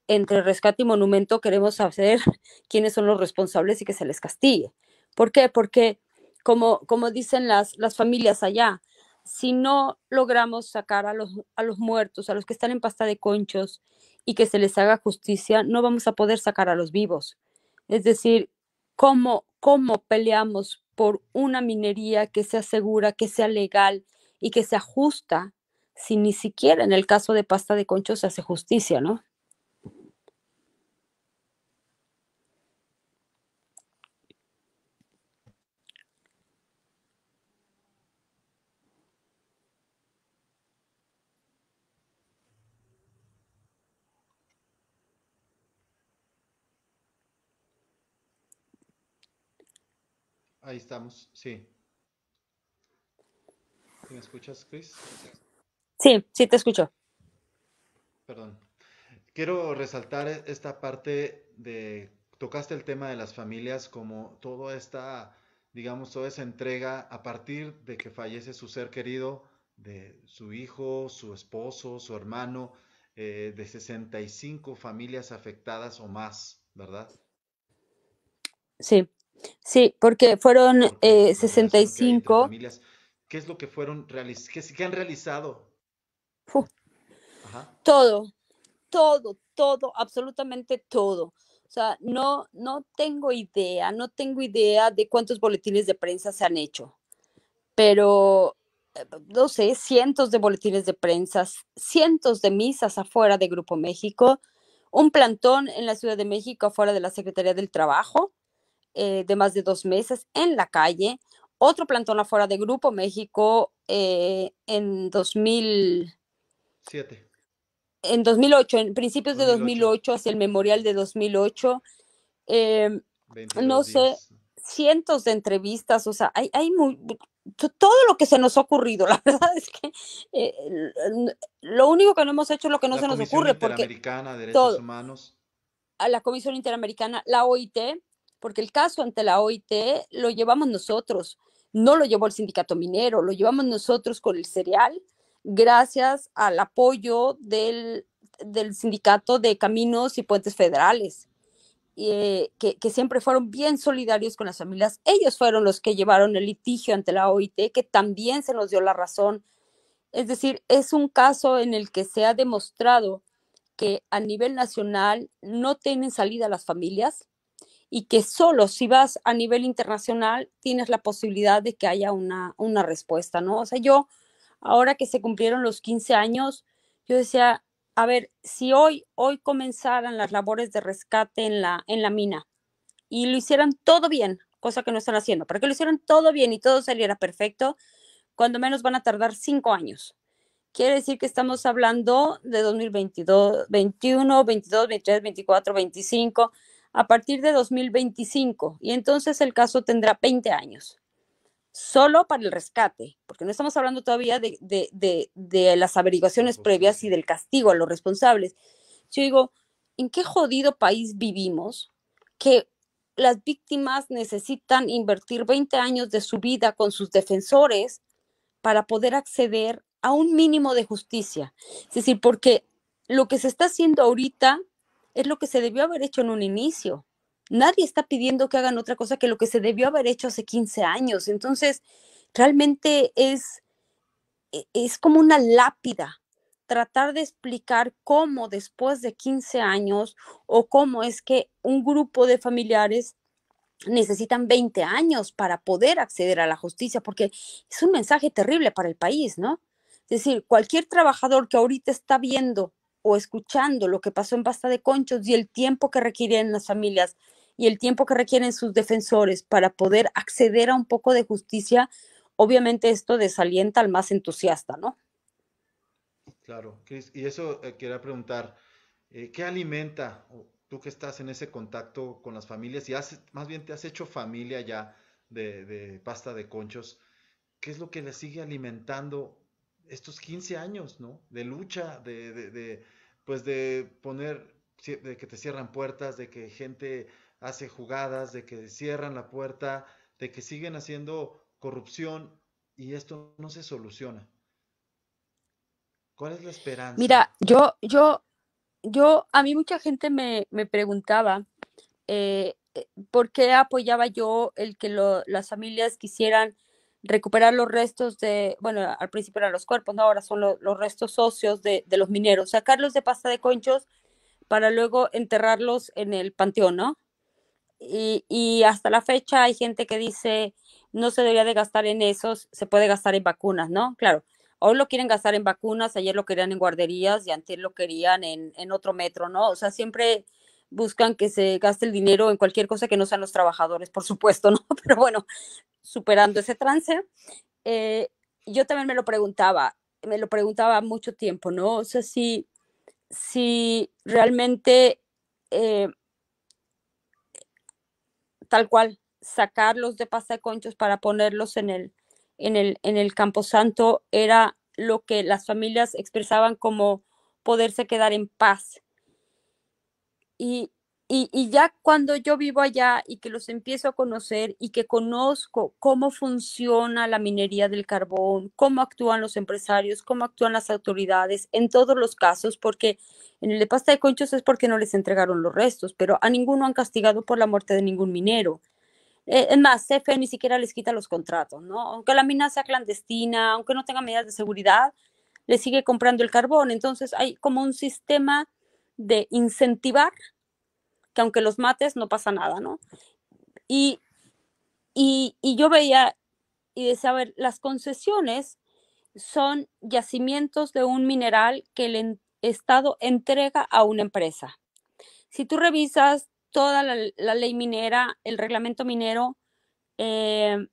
Speaker 2: Entre rescate y monumento queremos saber quiénes son los responsables y que se les castigue. ¿Por qué? Porque, como dicen las familias allá, si no logramos sacar a los muertos, a los que están en pasta de conchos y que se les haga justicia, no vamos a poder sacar a los vivos. Es decir, ¿cómo peleamos por una minería que sea segura, que sea legal y que sea justa, si ni siquiera en el caso de pasta de conchos se hace justicia, ¿no?
Speaker 1: Ahí estamos, sí. ¿Sí me escuchas, Chris?
Speaker 2: Sí, sí te escucho.
Speaker 1: Perdón. Quiero resaltar esta parte de, tocaste el tema de las familias como toda esta, digamos, toda esa entrega a partir de que fallece su ser querido, de su hijo, su esposo, su hermano, de 65 familias afectadas o más, ¿verdad?
Speaker 2: Sí, sí, porque fueron
Speaker 1: Porque la relación que hay entre
Speaker 2: 65.
Speaker 1: familias, ¿qué es lo que fueron, qué han realizado?
Speaker 2: fu,
Speaker 1: Ajá,
Speaker 2: todo, todo, absolutamente todo. O sea, no tengo idea, no tengo idea de cuántos boletines de prensa se han hecho, pero no sé, cientos de boletines de prensa, cientos de misas afuera de Grupo México, un plantón en la Ciudad de México afuera de la Secretaría del Trabajo, de más de 2 meses en la calle, otro plantón afuera de Grupo México en 2000,
Speaker 1: 7,
Speaker 2: en 2008, en principios de
Speaker 1: 2008,
Speaker 2: 2008, hacia el memorial de 2008, eh, no
Speaker 1: 22
Speaker 2: sé,
Speaker 1: días.
Speaker 2: cientos de entrevistas, o sea, todo lo que se nos ha ocurrido, la verdad es que eh, lo único que no hemos hecho es lo que no
Speaker 1: La
Speaker 2: se nos
Speaker 1: Comisión
Speaker 2: ocurre, porque
Speaker 1: Interamericana de Derechos
Speaker 2: todo,
Speaker 1: Humanos.
Speaker 2: a la Comisión Interamericana, la OIT, porque el caso ante la OIT lo llevamos nosotros, no lo llevó el sindicato minero, lo llevamos nosotros con el cereal, gracias al apoyo del sindicato de caminos y puentes federales. Que siempre fueron bien solidarios con las familias. Ellos fueron los que llevaron el litigio ante la OIT, que también se nos dio la razón. Es decir, es un caso en el que se ha demostrado que a nivel nacional no tienen salida las familias y que solo si vas a nivel internacional tienes la posibilidad de que haya una respuesta, ¿no? O sea, yo, ahora que se cumplieron los 15 años, yo decía, a ver, si hoy comenzaran las labores de rescate en la mina y lo hicieran todo bien, cosa que no están haciendo, para que lo hicieran todo bien y todo saliera perfecto, cuando menos van a tardar 5 años. Quiere decir que estamos hablando de 2022, 21, 22, 23, 24, 25, a partir de 2025. Y entonces el caso tendrá 20 años, solo para el rescate, porque no estamos hablando todavía de las
Speaker 1: La
Speaker 2: averiguaciones previas y
Speaker 1: justicia.
Speaker 2: del castigo a los responsables. Yo digo, ¿en qué jodido país vivimos que las víctimas necesitan invertir 20 años de su vida con sus defensores para poder acceder a un mínimo de justicia? Es decir, porque lo que se está haciendo ahorita es lo que se debió haber hecho en un inicio. Nadie está pidiendo que hagan otra cosa que lo que se debió haber hecho hace 15 años. Entonces, realmente es como una lápida tratar de explicar cómo después de 15 años o cómo es que un grupo de familiares necesitan 20 años para poder acceder a la justicia, porque es un mensaje terrible para el país, ¿no? Es decir, cualquier trabajador que ahorita está viendo o escuchando lo que pasó en Basta de Conchos y el tiempo que requieren las familias y el tiempo que requieren sus defensores para poder acceder a un poco de justicia, obviamente esto desalienta al más entusiasta, ¿no?
Speaker 1: Claro, Cris, y eso quería preguntar, ¿qué alimenta, o tú que estás en ese contacto con las familias y más bien te has hecho familia ya de pasta de conchos, qué es lo que les sigue alimentando estos 15 años, ¿no? De lucha, pues de poner, de que te cierran puertas, de que gente hace jugadas, de que cierran la puerta, de que siguen haciendo corrupción y esto no se soluciona. ¿Cuál es la esperanza?
Speaker 2: Mira, a mí mucha gente me preguntaba por qué apoyaba yo el que las familias quisieran recuperar los restos de, bueno, al principio eran los cuerpos, ¿no? Ahora son los restos óseos de los mineros, sacarlos de pasta de conchos para luego enterrarlos en el panteón, ¿no? Y hasta la fecha hay gente que dice no se debería de gastar en esos, se puede gastar en vacunas, ¿no? Claro, hoy lo quieren gastar en vacunas, ayer lo querían en guarderías y antes lo querían en otro metro, ¿no? O sea, siempre buscan que se gaste el dinero en cualquier cosa que no sean los trabajadores, por supuesto, ¿no? Pero bueno, superando ese trance, eh, yo también me lo preguntaba mucho tiempo, ¿no? O sea, si realmente eh, tal cual, sacarlos de pasta de conchos para ponerlos en el camposanto era lo que las familias expresaban como poderse quedar en paz. Y, y ya cuando yo vivo allá y que los empiezo a conocer y que conozco cómo funciona la minería del carbón, cómo actúan los empresarios, cómo actúan las autoridades, en todos los casos, porque en el de pasta de conchos es porque no les entregaron los restos, pero a ninguno han castigado por la muerte de ningún minero. Es más, CFE ni siquiera les quita los contratos, ¿no? Aunque la mina sea clandestina, aunque no tenga medidas de seguridad, le sigue comprando el carbón. Entonces hay como un sistema de incentivar que aunque los mates no pasa nada, ¿no? Y, y yo veía y decía, a ver, las concesiones son yacimientos de un mineral que el Estado entrega a una empresa. Si tú revisas toda la ley minera, el reglamento minero, eh,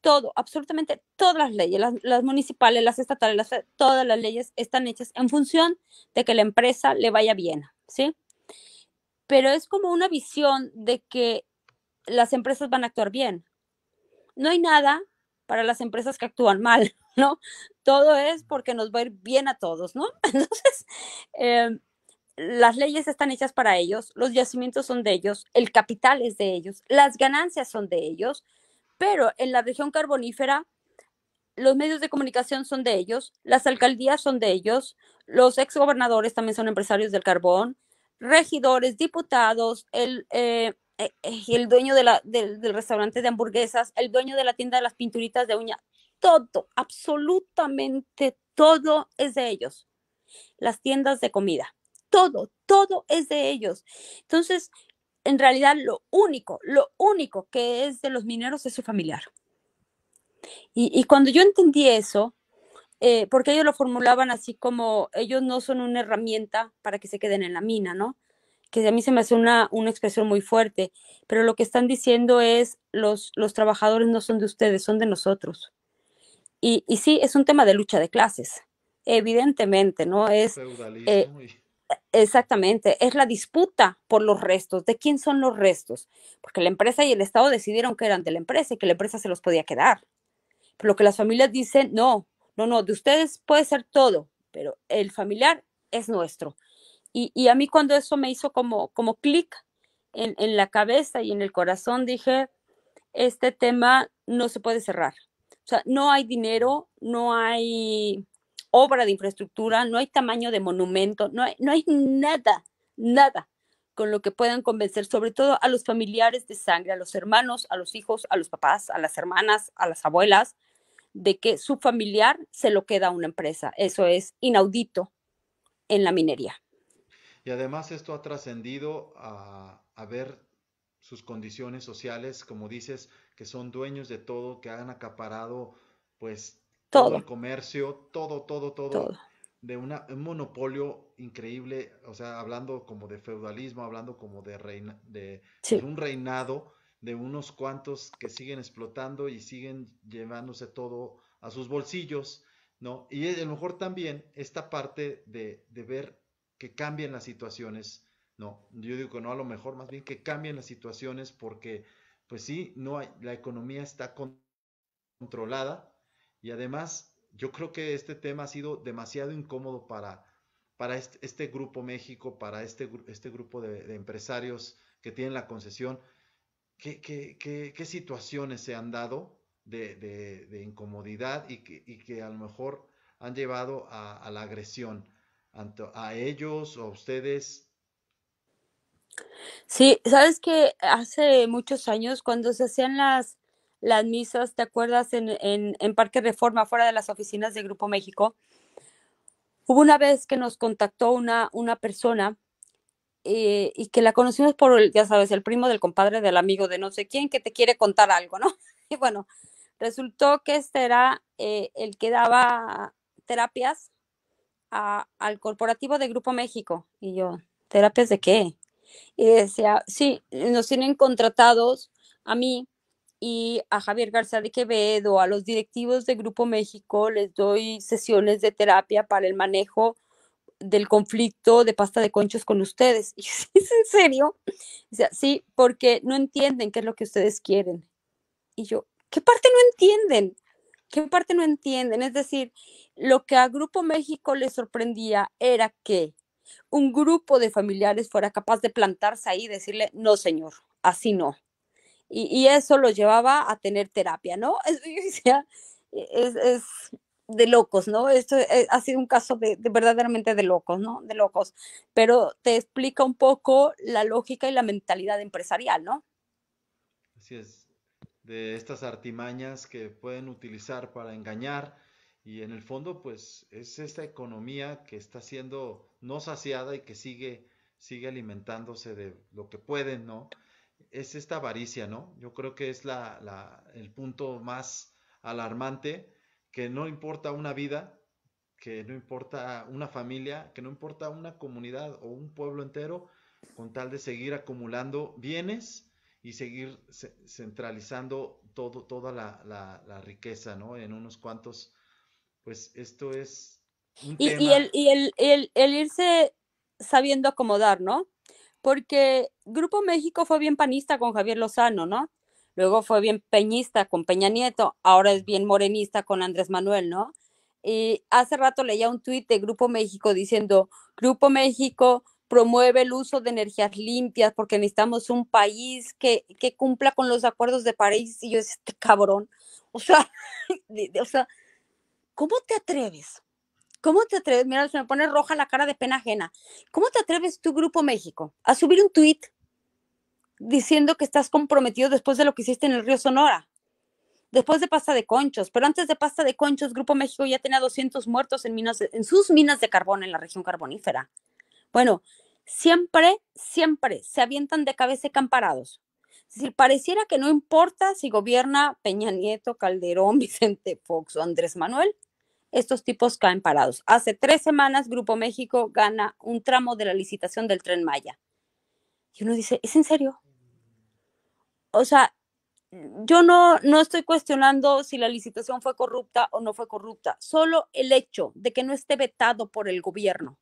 Speaker 2: todo, absolutamente todas las leyes, las municipales, las estatales, todas las leyes están hechas en función de que la empresa le vaya bien, ¿sí? Pero es como una visión de que las empresas van a actuar bien. No hay nada para las empresas que actúan mal, ¿no? Todo es porque nos va a ir bien a todos, ¿no? Entonces, eh, las leyes están hechas para ellos, los yacimientos son de ellos, el capital es de ellos, las ganancias son de ellos, pero en la región carbonífera los medios de comunicación son de ellos, las alcaldías son de ellos, los exgobernadores también son empresarios del carbón, regidores, diputados, el dueño del restaurante de hamburguesas, el dueño de la tienda de las pinturitas de uña, todo, absolutamente todo es de ellos. Las tiendas de comida, todo es de ellos. Entonces, en realidad, lo único que es de los mineros es su familiar. Y cuando yo entendí eso, porque ellos lo formulaban así como ellos no son una herramienta para que se queden en la mina, ¿no? Que a mí se me hace una expresión muy fuerte, pero lo que están diciendo es los trabajadores no son de ustedes, son de nosotros. Y sí, es un tema de lucha de clases, evidentemente, ¿no? Eh,
Speaker 1: Feudalismo y
Speaker 2: exactamente, es la disputa por los restos, ¿de quién son los restos? Porque la empresa y el Estado decidieron que eran de la empresa y que la empresa se los podía quedar. Pero lo que las familias dicen, no, de ustedes puede ser todo, pero el familiar es nuestro. Y a mí cuando eso me hizo como clic en la cabeza y en el corazón, dije, este tema no se puede cerrar. O sea, no hay dinero, no hay obra de infraestructura, no hay tamaño de monumento, no hay nada, nada con lo que puedan convencer, sobre todo a los familiares de sangre, a los hermanos, a los hijos, a los papás, a las hermanas, a las abuelas, de que su familiar se lo queda a una empresa. Eso es inaudito en la minería.
Speaker 1: y además esto ha trascendido a ver sus condiciones sociales, como dices, que son dueños de todo, que han acaparado pues todo el
Speaker 2: Todo,
Speaker 1: comercio, todo,
Speaker 2: todo.
Speaker 1: de un monopolio increíble, o sea, hablando como de feudalismo, hablando como de, pues
Speaker 2: Sí,
Speaker 1: un reinado de unos cuantos que siguen explotando y siguen llevándose todo a sus bolsillos, ¿no? Y a lo mejor también esta parte de ver que cambian las situaciones, no, yo digo que no a lo mejor, más bien que cambien las situaciones porque, pues sí, no hay, la economía está controlada y además yo creo que este tema ha sido demasiado incómodo para este Grupo México, para este grupo de empresarios que tienen la concesión, ¿qué situaciones se han dado de incomodidad y que a lo mejor han llevado a la agresión a ellos o a ustedes?
Speaker 2: Sí, sabes que hace muchos años, cuando se hacían las misas, ¿te acuerdas? En Parque Reforma, fuera de las oficinas de Grupo México, hubo una vez que nos contactó una persona y que la conocimos por, ya sabes, el primo del compadre del amigo de no sé quién que te quiere contar algo, ¿no? Y bueno, resultó que este era el que daba terapias al corporativo de Grupo México. Y yo, ¿terapias de qué? Y decía, sí, nos tienen contratados a mí y a Javier García de Quevedo, a los directivos de Grupo México, les doy sesiones de terapia para el manejo del conflicto de pasta de conchos con ustedes. Y yo, ¿es en serio? O sea, sí, porque no entienden qué es lo que ustedes quieren. Y yo, ¿qué parte no entienden? ¿Qué parte no entienden? Es decir, lo que a Grupo México les sorprendía era que un grupo de familiares fuera capaz de plantarse ahí y decirle, no, señor, así no. Y eso lo llevaba a tener terapia, ¿no? Es de locos, ¿no? Esto ha sido un caso de verdaderamente de locos, ¿no? De locos. Pero te explica un poco la lógica y la mentalidad empresarial, ¿no?
Speaker 1: Así es, de estas artimañas que pueden utilizar para engañar y en el fondo pues es esta economía que está siendo no saciada y que sigue alimentándose de lo que pueden, ¿no? Es esta avaricia, ¿no? Yo creo que es el punto más alarmante, que no importa una vida, que no importa una familia, que no importa una comunidad o un pueblo entero, con tal de seguir acumulando bienes y seguir centralizando toda la riqueza, ¿no? En unos cuantos, pues esto es un
Speaker 2: Y, y, el,
Speaker 1: tema,
Speaker 2: y el, el irse sabiendo acomodar, ¿no? Porque Grupo México fue bien panista con Javier Lozano, ¿no? Luego fue bien peñista con Peña Nieto, ahora es bien morenista con Andrés Manuel, ¿no? Y hace rato leía un tuit de Grupo México diciendo, Grupo México promueve el uso de energías limpias porque necesitamos un país que cumpla con los acuerdos de París. Y yo, este cabrón, o sea, o sea, ¿cómo te atreves? ¿Cómo te atreves? Mira, se me pone roja la cara de pena ajena. ¿Cómo te atreves tú, Grupo México, a subir un tuit diciendo que estás comprometido después de lo que hiciste en el río Sonora? Después de Pasta de Conchos, pero antes de Pasta de Conchos, Grupo México ya tenía 200 muertos en sus minas de carbón en la región carbonífera. Bueno, siempre se avientan de cabeza y camparados. Es decir, pareciera que no importa si gobierna Peña Nieto, Calderón, Vicente Fox o Andrés Manuel, estos tipos caen parados. Hace 3 semanas, Grupo México gana un tramo de la licitación del Tren Maya. Y uno dice, ¿es en serio? O sea, yo no estoy cuestionando si la licitación fue corrupta o no fue corrupta. Solo el hecho de que no esté vetado por el gobierno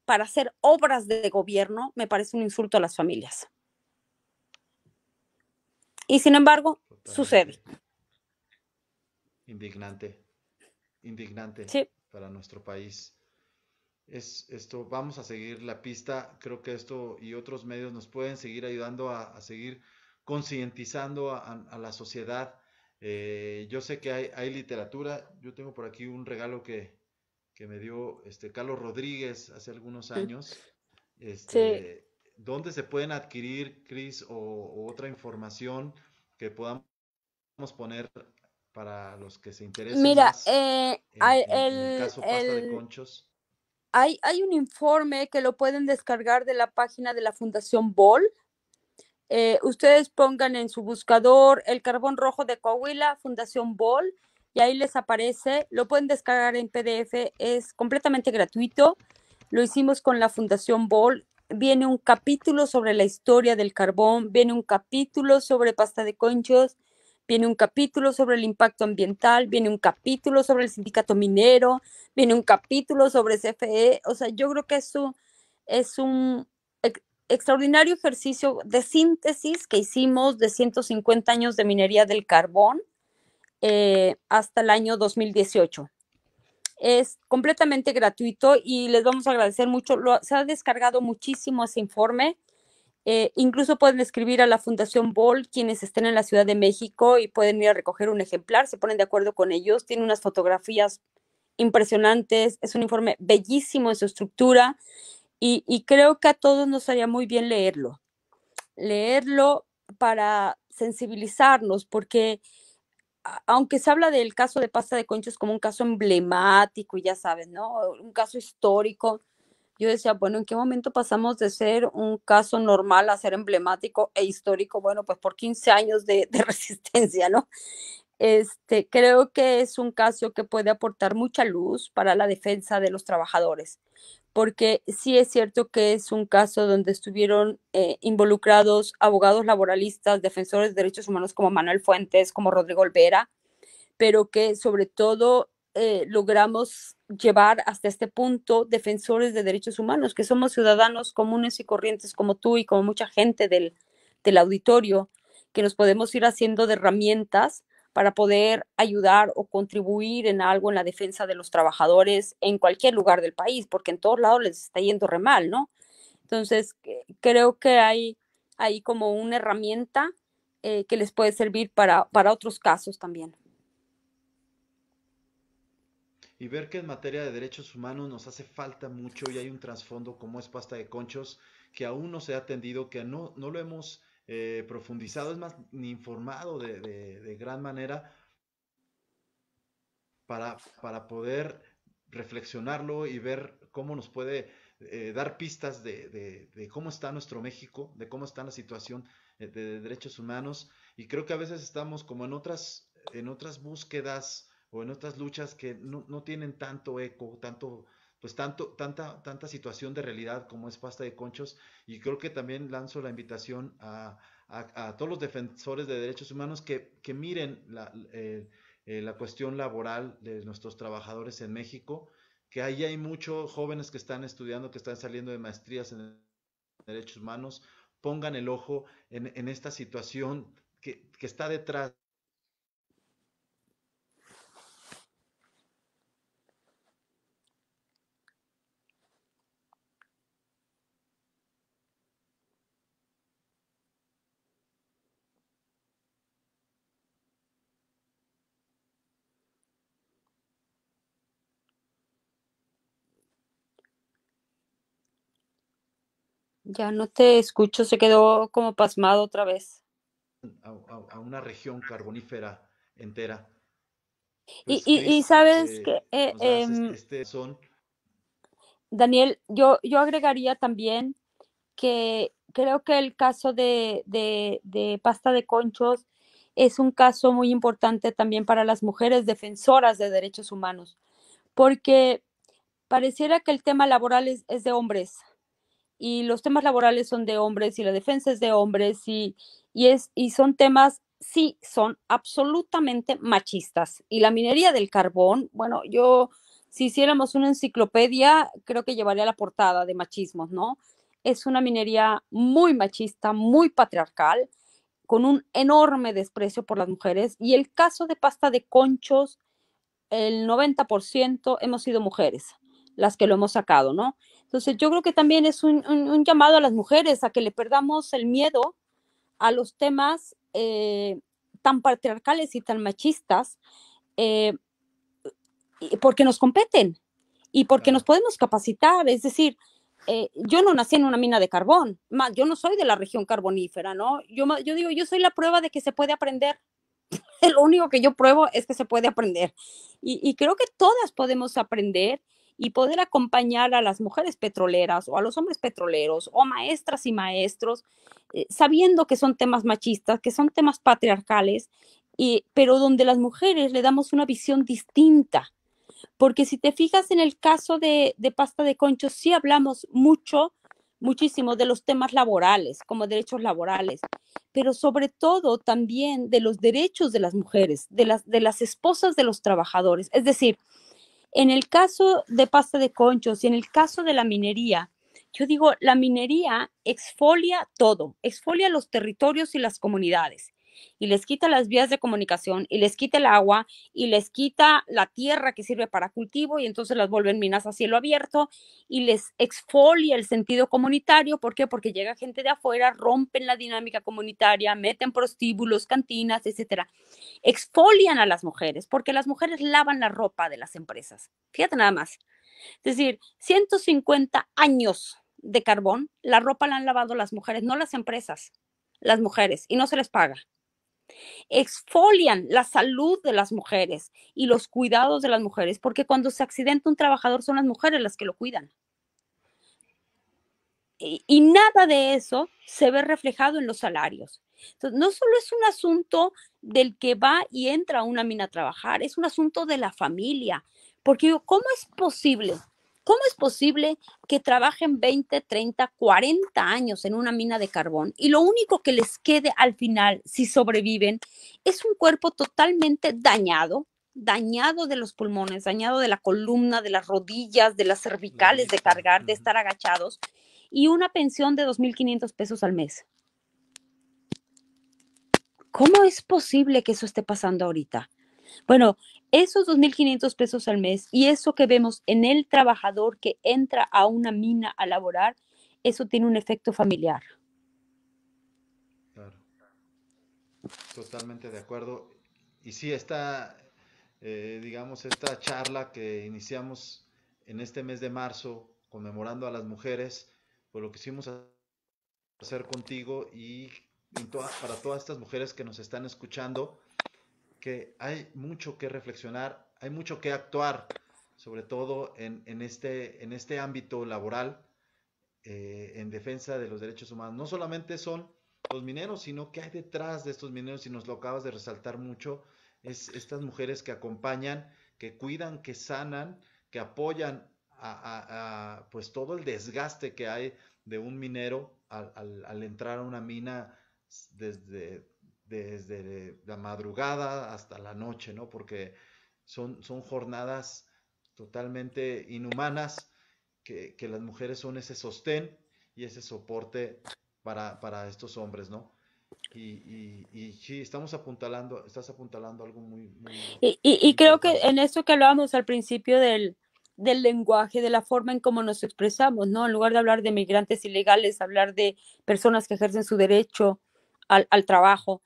Speaker 2: para hacer obras de gobierno me parece un insulto a las familias. Y sin embargo, sucede.
Speaker 1: totalmente indignante, indignante
Speaker 2: Sí.
Speaker 1: para nuestro país. Es esto, vamos a seguir la pista, creo que esto y otros medios nos pueden seguir ayudando a seguir concientizando a la sociedad. Yo sé que hay literatura, yo tengo por aquí un regalo que me dio Carlos Rodríguez hace algunos años,
Speaker 2: Sí.
Speaker 1: ¿dónde se pueden adquirir, Cris, o otra información que podamos poner para los que se interesen
Speaker 2: Mira,
Speaker 1: más en el caso Pasta de Conchos?
Speaker 2: hay un informe que lo pueden descargar de la página de la Fundación Bol. Ustedes pongan en su buscador el carbón rojo de Coahuila, Fundación Bol, y ahí les aparece. Lo pueden descargar en PDF, es completamente gratuito. Lo hicimos con la Fundación Bol. Viene un capítulo sobre la historia del carbón, viene un capítulo sobre pasta de conchos, viene un capítulo sobre el impacto ambiental, viene un capítulo sobre el sindicato minero, viene un capítulo sobre CFE. O sea, yo creo que es un extraordinario ejercicio de síntesis que hicimos de 150 años de minería del carbón hasta el año 2018. Es completamente gratuito y les vamos a agradecer mucho. Se ha descargado muchísimo ese informe. Incluso pueden escribir a la Fundación Bol quienes estén en la Ciudad de México y pueden ir a recoger un ejemplar, se ponen de acuerdo con ellos, tiene unas fotografías impresionantes, es un informe bellísimo en su estructura y creo que a todos nos haría muy bien leerlo para sensibilizarnos, porque aunque se habla del caso de Pasta de Conchos como un caso emblemático y ya sabes, ¿no? Un caso histórico, yo decía, bueno, ¿en qué momento pasamos de ser un caso normal a ser emblemático e histórico? Bueno, pues por 15 años de resistencia, ¿no? Creo que es un caso que puede aportar mucha luz para la defensa de los trabajadores, porque sí es cierto que es un caso donde estuvieron involucrados abogados laboralistas, defensores de derechos humanos como Manuel Fuentes, como Rodrigo Olvera, pero que sobre todo logramos llevar hasta este punto defensores de derechos humanos, que somos ciudadanos comunes y corrientes como tú y como mucha gente del auditorio, que nos podemos ir haciendo de herramientas para poder ayudar o contribuir en algo en la defensa de los trabajadores en cualquier lugar del país, porque en todos lados les está yendo re mal, ¿no? Entonces, creo que hay como una herramienta que les puede servir para otros casos también.
Speaker 1: Y ver que en materia de derechos humanos nos hace falta mucho y hay un trasfondo como es Pasta de Conchos que aún no se ha atendido, que no lo hemos profundizado, es más, ni informado de gran manera para poder reflexionarlo y ver cómo nos puede dar pistas de cómo está nuestro México, de cómo está la situación de derechos humanos. Y creo que a veces estamos como en otras búsquedas o en otras luchas que no tienen tanto eco, tanta situación de realidad como es Pasta de Conchos. Y creo que también lanzo la invitación a todos los defensores de derechos humanos que miren la cuestión laboral de nuestros trabajadores en México, que ahí hay muchos jóvenes que están estudiando, que están saliendo de maestrías en derechos humanos, pongan el ojo en esta situación que está detrás.
Speaker 2: Ya no te escucho, se quedó como pasmado otra vez.
Speaker 1: A una región carbonífera entera. Pues
Speaker 2: Y
Speaker 1: Cris,
Speaker 2: sabes que,
Speaker 1: nos das este son.
Speaker 2: Daniel, yo agregaría también que creo que el caso de Pasta de Conchos es un caso muy importante también para las mujeres defensoras de derechos humanos, porque pareciera que el tema laboral es de hombres y los temas laborales son de hombres y la defensa es de hombres y son temas, sí, son absolutamente machistas. Y la minería del carbón, bueno, yo, si hiciéramos una enciclopedia, creo que llevaría la portada de machismos, ¿no? Es una minería muy machista, muy patriarcal, con un enorme desprecio por las mujeres. Y el caso de Pasta de Conchos, el 90% hemos sido mujeres las que lo hemos sacado, ¿no? Entonces yo creo que también es un llamado a las mujeres a que le perdamos el miedo a los temas tan patriarcales y tan machistas, eh, porque nos competen y porque nos
Speaker 1: Claro.
Speaker 2: podemos capacitar. Es decir, yo no nací en una mina de carbón, más yo no soy de la región carbonífera, ¿no? Yo digo, yo soy la prueba de que se puede aprender. Lo único que yo pruebo es que se puede aprender. Y creo que todas podemos aprender y poder acompañar a las mujeres petroleras o a los hombres petroleros o maestras y maestros, sabiendo que son temas machistas, que son temas patriarcales, pero donde las mujeres le damos una visión distinta. Porque si te fijas en el caso de Pasta de Conchos, sí hablamos mucho, muchísimo de los temas laborales, como derechos laborales, pero sobre todo también de los derechos de las mujeres, de las esposas de los trabajadores. Es decir, en el caso de Pasta de Conchos y en el caso de la minería, yo digo, la minería exfolia todo, exfolia los territorios y las comunidades. y les quita las vías de comunicación y les quita el agua y les quita la tierra que sirve para cultivo y entonces las vuelven minas a cielo abierto y les exfolia el sentido comunitario. ¿Por qué? Porque llega gente de afuera, rompen la dinámica comunitaria, meten prostíbulos, cantinas, etcétera. Exfolian a las mujeres porque las mujeres lavan la ropa de las empresas. Fíjate nada más. Es decir, 150 años de carbón, la ropa la han lavado las mujeres, no las empresas, las mujeres, y no se les paga. Exfolian la salud de las mujeres y los cuidados de las mujeres, porque cuando se accidenta un trabajador son las mujeres las que lo cuidan. Y nada de eso se ve reflejado en los salarios. Entonces, no solo es un asunto del que va y entra a una mina a trabajar, es un asunto de la familia. Porque ¿cómo es posible? ¿Cómo es posible que trabajen 20, 30, 40 años en una mina de carbón y lo único que les quede al final, si sobreviven, es un cuerpo totalmente dañado, dañado de los pulmones, dañado de la columna, de las rodillas, de las cervicales, de cargar, de estar agachados, y una pensión de 2,500 pesos al mes? ¿Cómo es posible que eso esté pasando ahorita? Bueno, esos 2,500 pesos al mes y eso que vemos en el trabajador que entra a una mina a laborar, eso tiene un efecto familiar.
Speaker 1: Claro, totalmente de acuerdo. Y sí, digamos, esta charla que iniciamos en este mes de marzo, conmemorando a las mujeres, por lo que hicimos hacer contigo y para todas estas mujeres que nos están escuchando, que hay mucho que reflexionar, hay mucho que actuar, sobre todo en este ámbito laboral, en defensa de los derechos humanos. No solamente son los mineros, sino que hay detrás de estos mineros, y nos lo acabas de resaltar mucho, es estas mujeres que acompañan, que cuidan, que sanan, que apoyan pues todo el desgaste que hay de un minero al entrar a una mina desde, desde la madrugada hasta la noche, ¿no? Porque son jornadas totalmente inhumanas, que las mujeres son ese sostén y ese soporte para estos hombres, ¿no? Y sí, estás apuntalando algo muy, muy,
Speaker 2: Y
Speaker 1: muy
Speaker 2: creo que
Speaker 1: importante.
Speaker 2: en eso que hablábamos al principio del lenguaje, de la forma en cómo nos expresamos, ¿no? En lugar de hablar de migrantes ilegales, hablar de personas que ejercen su derecho al trabajo.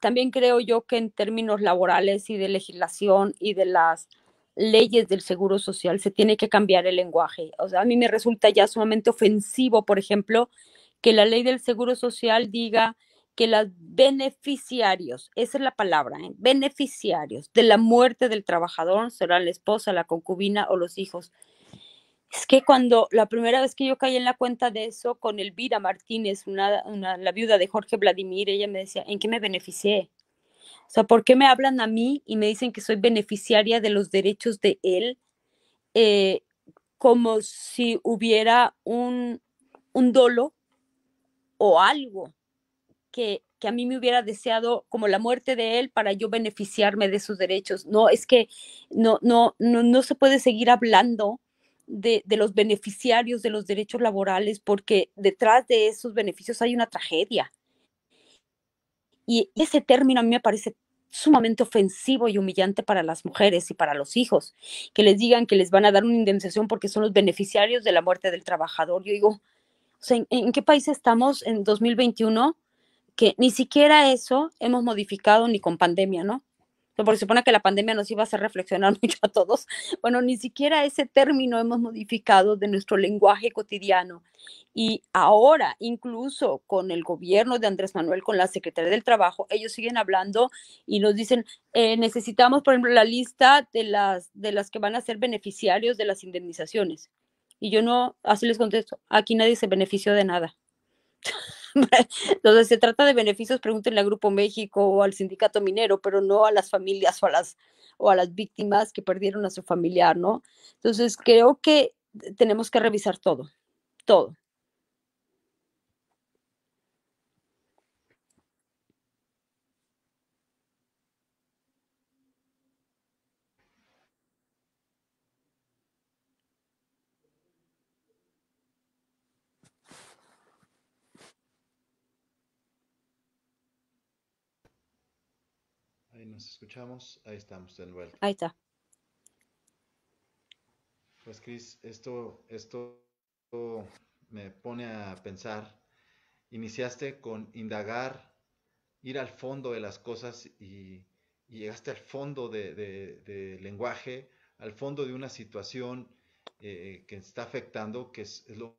Speaker 2: También creo yo que en términos laborales y de legislación y de las leyes del seguro social se tiene que cambiar el lenguaje. O sea, a mí me resulta ya sumamente ofensivo, por ejemplo, que la ley del seguro social diga que los beneficiarios, esa es la palabra, beneficiarios de la muerte del trabajador serán la esposa, la concubina o los hijos. Es que cuando la primera vez que yo caí en la cuenta de eso con Elvira Martínez, la viuda de Jorge Vladimir, ella me decía, ¿en qué me beneficié? O sea, ¿por qué me hablan a mí y me dicen que soy beneficiaria de los derechos de él? Eh, Como si hubiera un dolo o algo que a mí me hubiera deseado como la muerte de él para yo beneficiarme de sus derechos. No, es que no se puede seguir hablando de los beneficiarios de los derechos laborales porque detrás de esos beneficios hay una tragedia. Y ese término a mí me parece sumamente ofensivo y humillante para las mujeres y para los hijos, que les digan que les van a dar una indemnización porque son los beneficiarios de la muerte del trabajador. Yo digo, o sea, ¿en qué país estamos en 2021 que ni siquiera eso hemos modificado ni con pandemia, ¿no? Porque se supone que la pandemia nos iba a hacer reflexionar mucho a todos. Bueno, ni siquiera ese término hemos modificado de nuestro lenguaje cotidiano. Y ahora, incluso con el gobierno de Andrés Manuel, con la Secretaría del Trabajo, ellos siguen hablando y nos dicen, necesitamos, por ejemplo, la lista de las que van a ser beneficiarios de las indemnizaciones. Y yo no, así les contesto, aquí nadie se benefició de nada. Entonces, se trata de beneficios, pregúntenle a Grupo México o al sindicato minero, pero no a las familias o a las víctimas que perdieron a su familiar, ¿no? Entonces, creo que tenemos que revisar todo, todo.
Speaker 1: Ahí nos escuchamos, ahí estamos de vuelta.
Speaker 2: Ahí está.
Speaker 1: Pues Cris, esto me pone a pensar. Iniciaste con indagar, ir al fondo de las cosas y llegaste al fondo de lenguaje, al fondo de una situación que está afectando, que es lo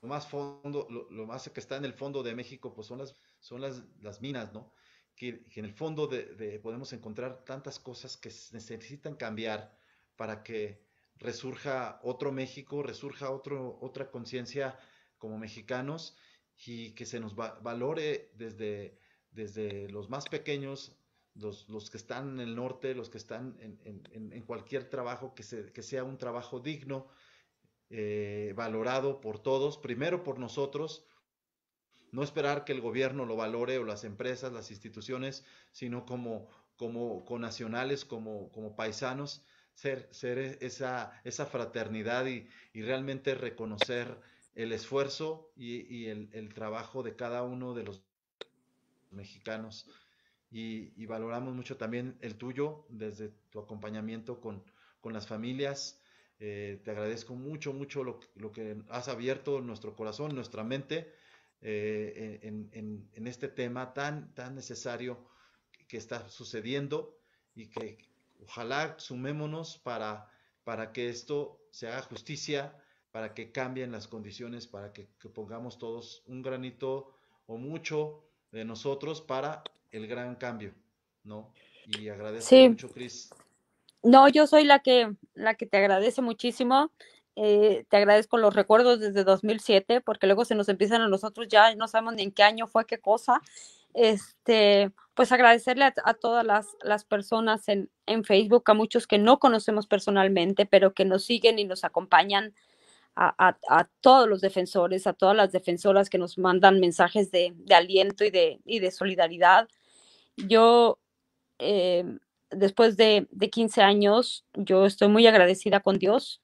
Speaker 1: más fondo, lo más que está en el fondo de México, pues son las minas, ¿no? Que en el fondo podemos encontrar tantas cosas que se necesitan cambiar para que resurja otro México, resurja otra conciencia como mexicanos y que se nos valore desde los más pequeños, los que están en el norte, los que están en cualquier trabajo, que sea un trabajo digno, valorado por todos, primero por nosotros, no esperar que el gobierno lo valore o las empresas, las instituciones, sino como nacionales, como paisanos, ser esa fraternidad y realmente reconocer el esfuerzo y el trabajo de cada uno de los mexicanos. Y valoramos mucho también el tuyo desde tu acompañamiento con las familias. Te agradezco mucho, mucho lo que has abierto nuestro corazón, nuestra mente en este tema tan necesario que está sucediendo y que ojalá sumémonos para que esto se haga justicia, para que cambien las condiciones, para que pongamos todos un granito o mucho de nosotros para el gran cambio, ¿no? Y agradezco
Speaker 2: Sí,
Speaker 1: mucho, Cris.
Speaker 2: no, yo soy la que te agradece muchísimo. Te agradezco los recuerdos desde 2007, porque luego se nos empiezan a nosotros ya, no sabemos ni en qué año fue qué cosa. Pues agradecerle a todas las personas en Facebook, a muchos que no conocemos personalmente, pero que nos siguen y nos acompañan, a todos los defensores, a todas las defensoras que nos mandan mensajes de aliento y de solidaridad. Yo eh, después de 15 años, yo estoy muy agradecida con Dios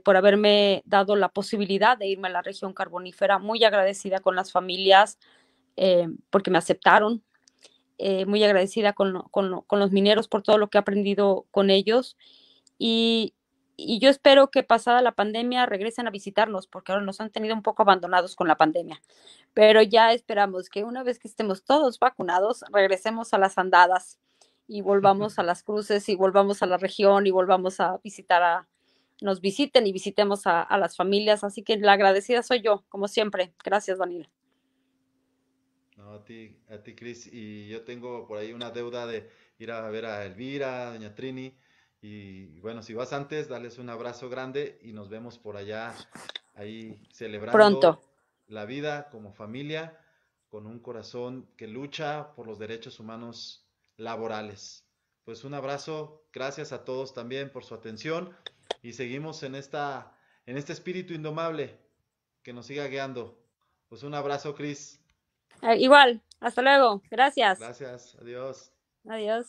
Speaker 2: por haberme dado la posibilidad de irme a la región carbonífera, muy agradecida con las familias porque me aceptaron, muy agradecida con los mineros por todo lo que he aprendido con ellos y, y yo espero que pasada la pandemia regresen a visitarnos porque ahora nos han tenido un poco abandonados con la pandemia, pero ya esperamos que una vez que estemos todos vacunados, regresemos a las andadas y volvamos a las cruces y volvamos a la región y volvamos a nos visiten y visitemos a las familias. Así que la agradecida soy yo, como siempre. Gracias, Daniela.
Speaker 1: No, a ti, Cris. Y yo tengo por ahí una deuda de ir a ver a Elvira, a Doña Trini. Y bueno, si vas antes, dales un abrazo grande y nos vemos por allá, ahí
Speaker 2: Pronto.
Speaker 1: celebrando la vida como familia, con un corazón que lucha por los derechos humanos laborales. Pues un abrazo, gracias a todos también por su atención y seguimos en este espíritu indomable que nos siga guiando. Pues un abrazo, Cris.
Speaker 2: Igual, hasta luego. Gracias.
Speaker 1: Gracias, adiós.
Speaker 2: Adiós.